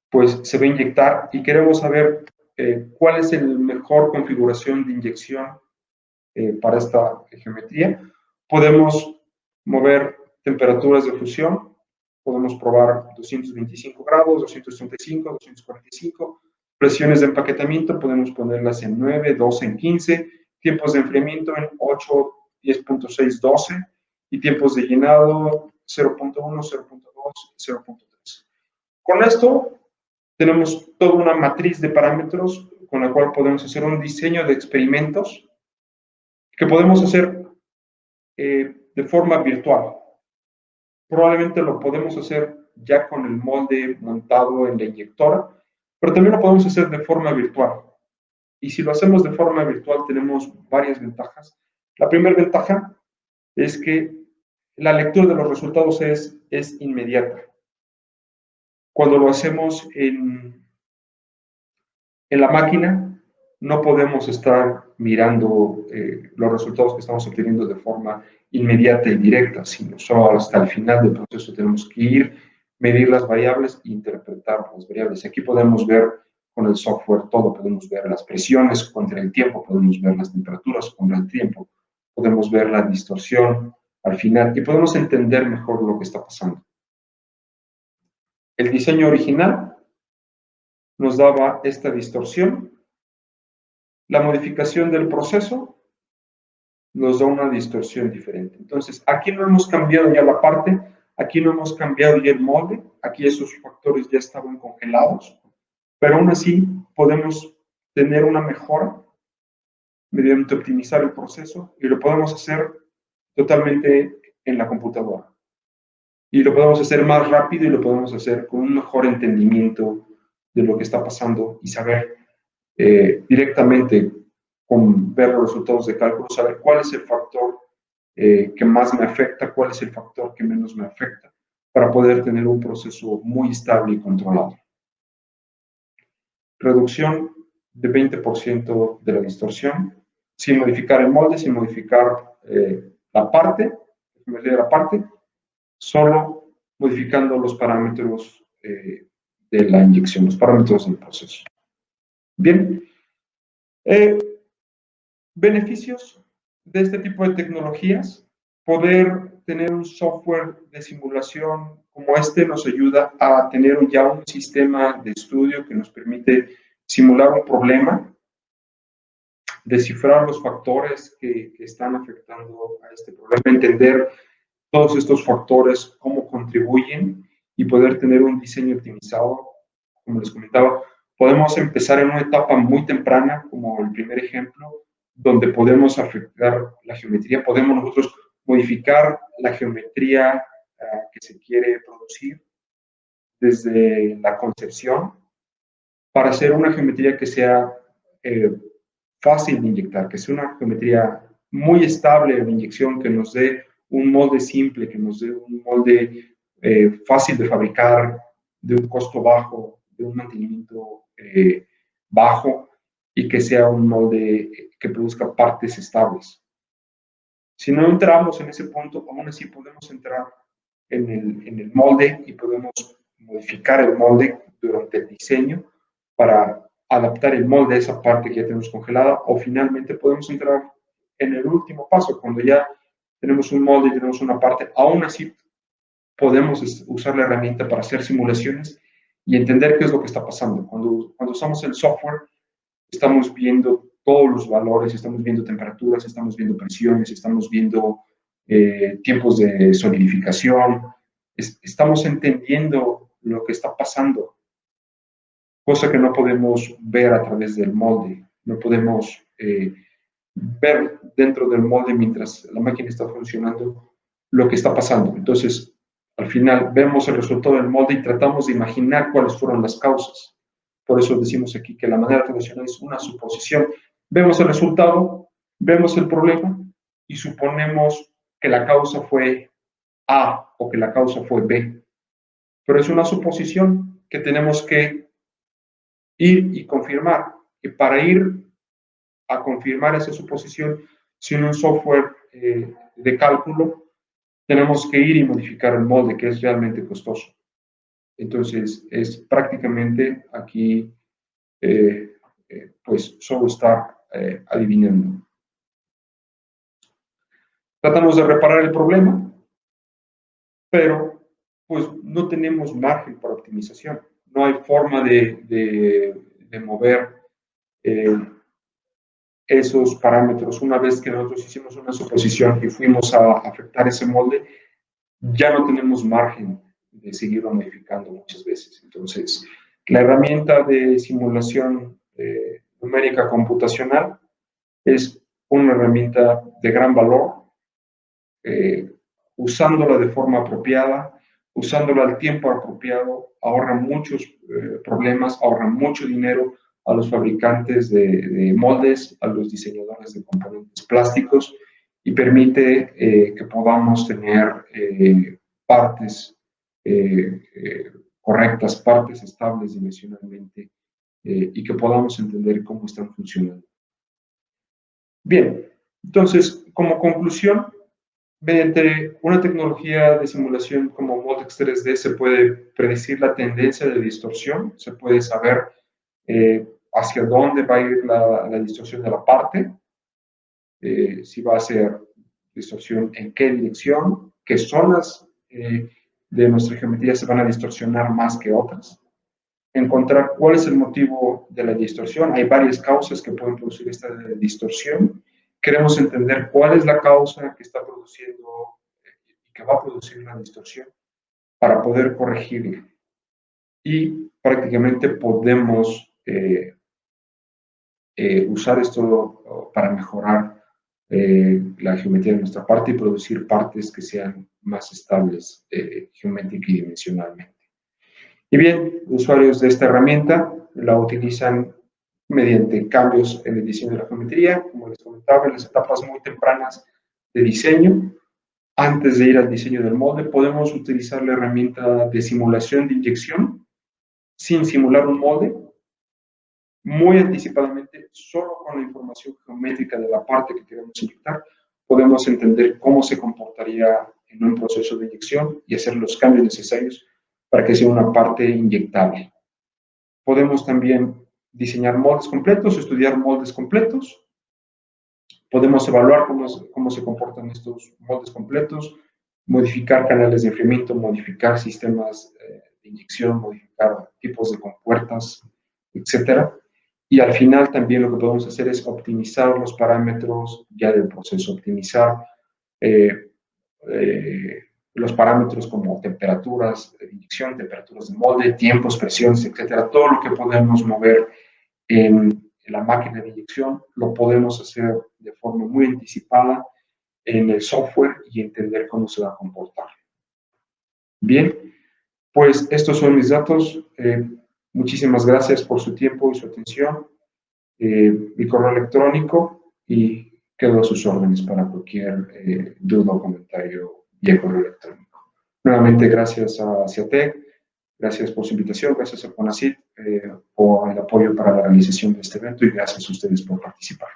pues se va a inyectar y queremos saber cuál es la mejor configuración de inyección para esta geometría. Podemos mover temperaturas de fusión, podemos probar 225 grados, 235, 245, presiones de empaquetamiento, podemos ponerlas en 9, 12, en 15, tiempos de enfriamiento en 8, 10.6, 12 y tiempos de llenado 0.1, 0.2, 0.3. Con esto tenemos toda una matriz de parámetros con la cual podemos hacer un diseño de experimentos que podemos hacer de forma virtual. Probablemente lo podemos hacer ya con el molde montado en la inyectora, pero también lo podemos hacer de forma virtual. Y si lo hacemos de forma virtual tenemos varias ventajas. La primera ventaja es que la lectura de los resultados es inmediata. Cuando lo hacemos en la máquina, no podemos estar mirando los resultados que estamos obteniendo de forma inmediata y directa, sino solo hasta el final del proceso tenemos que ir, medir las variables e interpretar las variables. Aquí podemos ver con el software todo, podemos ver las presiones contra el tiempo, podemos ver las temperaturas contra el tiempo, podemos ver la distorsión al final y podemos entender mejor lo que está pasando. El diseño original nos daba esta distorsión. La modificación del proceso nos da una distorsión diferente. Entonces, aquí no hemos cambiado ya la parte, aquí no hemos cambiado ya el molde, aquí esos factores ya estaban congelados, pero aún así podemos tener una mejora mediante optimizar el proceso y lo podemos hacer totalmente en la computadora. Y lo podemos hacer más rápido y lo podemos hacer con un mejor entendimiento de lo que está pasando y saber directamente con ver los resultados de cálculo, saber cuál es el factor que más me afecta, cuál es el factor que menos me afecta, para poder tener un proceso muy estable y controlado. Reducción de 20% de la distorsión, sin modificar el molde, sin modificar la parte, solo modificando los parámetros de la inyección, los parámetros del proceso. Bien, beneficios de este tipo de tecnologías: poder tener un software de simulación como este nos ayuda a tener ya un sistema de estudio que nos permite simular un problema, descifrar los factores que están afectando a este problema, entender todos estos factores, cómo contribuyen, y poder tener un diseño optimizado. Como les comentaba, podemos empezar en una etapa muy temprana, como el primer ejemplo, donde podemos afectar la geometría, podemos nosotros modificar la geometría que se quiere producir desde la concepción para hacer una geometría que sea fácil de inyectar, que sea una geometría muy estable de inyección, que nos dé un molde simple, que nos dé un molde fácil de fabricar, de un costo bajo, de un mantenimiento bajo, y que sea un molde que produzca partes estables. Si no entramos en ese punto, aún así podemos entrar en el molde y podemos modificar el molde durante el diseño para adaptar el molde a esa parte que ya tenemos congelada, o finalmente podemos entrar en el último paso, cuando ya tenemos un molde y tenemos una parte. Aún así podemos usar la herramienta para hacer simulaciones y entender qué es lo que está pasando. Cuando usamos el software, estamos viendo todos los valores, estamos viendo temperaturas, estamos viendo presiones, estamos viendo tiempos de solidificación, estamos entendiendo lo que está pasando, cosa que no podemos ver a través del molde, no podemos ver dentro del molde mientras la máquina está funcionando lo que está pasando. Entonces, al final vemos el resultado del molde y tratamos de imaginar cuáles fueron las causas. Por eso decimos aquí que la manera tradicional es una suposición. Vemos el resultado, vemos el problema y suponemos que la causa fue A o que la causa fue B. Pero es una suposición que tenemos que ir y confirmar. Y para ir a confirmar esa suposición, sin un software de cálculo, tenemos que ir y modificar el molde, que es realmente costoso. Entonces, es prácticamente aquí, pues, solo estar adivinando. Tratamos de reparar el problema, pero pues no tenemos margen para optimización. No hay forma de mover esos parámetros. Una vez que nosotros hicimos una suposición y fuimos a afectar ese molde, ya no tenemos margen de seguirlo modificando muchas veces. Entonces, la herramienta de simulación numérica computacional es una herramienta de gran valor, usándola de forma apropiada, usándola al tiempo apropiado, ahorra muchos problemas, ahorra mucho dinero a los fabricantes de moldes, a los diseñadores de componentes plásticos, y permite que podamos tener partes correctas, partes estables dimensionalmente, y que podamos entender cómo están funcionando. Bien, entonces, como conclusión, mediante una tecnología de simulación como Moldex 3D se puede predecir la tendencia de distorsión, se puede saber hacia dónde va a ir la distorsión de la parte, si va a ser distorsión en qué dirección, qué zonas de nuestra geometría se van a distorsionar más que otras. Encontrar cuál es el motivo de la distorsión. Hay varias causas que pueden producir esta distorsión. Queremos entender cuál es la causa que está produciendo y que va a producir la distorsión para poder corregirla. Y prácticamente podemos usar esto para mejorar la geometría de nuestra parte y producir partes que sean más estables geométrica y dimensionalmente. Y bien, los usuarios de esta herramienta la utilizan mediante cambios en el diseño de la geometría, como les comentaba, en las etapas muy tempranas de diseño. Antes de ir al diseño del molde, podemos utilizar la herramienta de simulación de inyección sin simular un molde, muy anticipadamente, solo con la información geométrica de la parte que queremos inyectar, podemos entender cómo se comportaría en un proceso de inyección y hacer los cambios necesarios para que sea una parte inyectable. Podemos también diseñar moldes completos, estudiar moldes completos. Podemos evaluar cómo se comportan estos moldes completos, modificar canales de enfriamiento, modificar sistemas de inyección, modificar tipos de compuertas, etcétera. Y al final también lo que podemos hacer es optimizar los parámetros ya del proceso, optimizar los parámetros como temperaturas de inyección, temperaturas de molde, tiempos, presiones, etcétera. Todo lo que podemos mover en la máquina de inyección lo podemos hacer de forma muy anticipada en el software y entender cómo se va a comportar. Bien, pues estos son mis datos. Muchísimas gracias por su tiempo y su atención. Mi correo electrónico y quedo a sus órdenes para cualquier duda o comentario vía correo electrónico. Nuevamente, gracias a CIATEC, gracias por su invitación, gracias a CONACYT por el apoyo para la realización de este evento y gracias a ustedes por participar.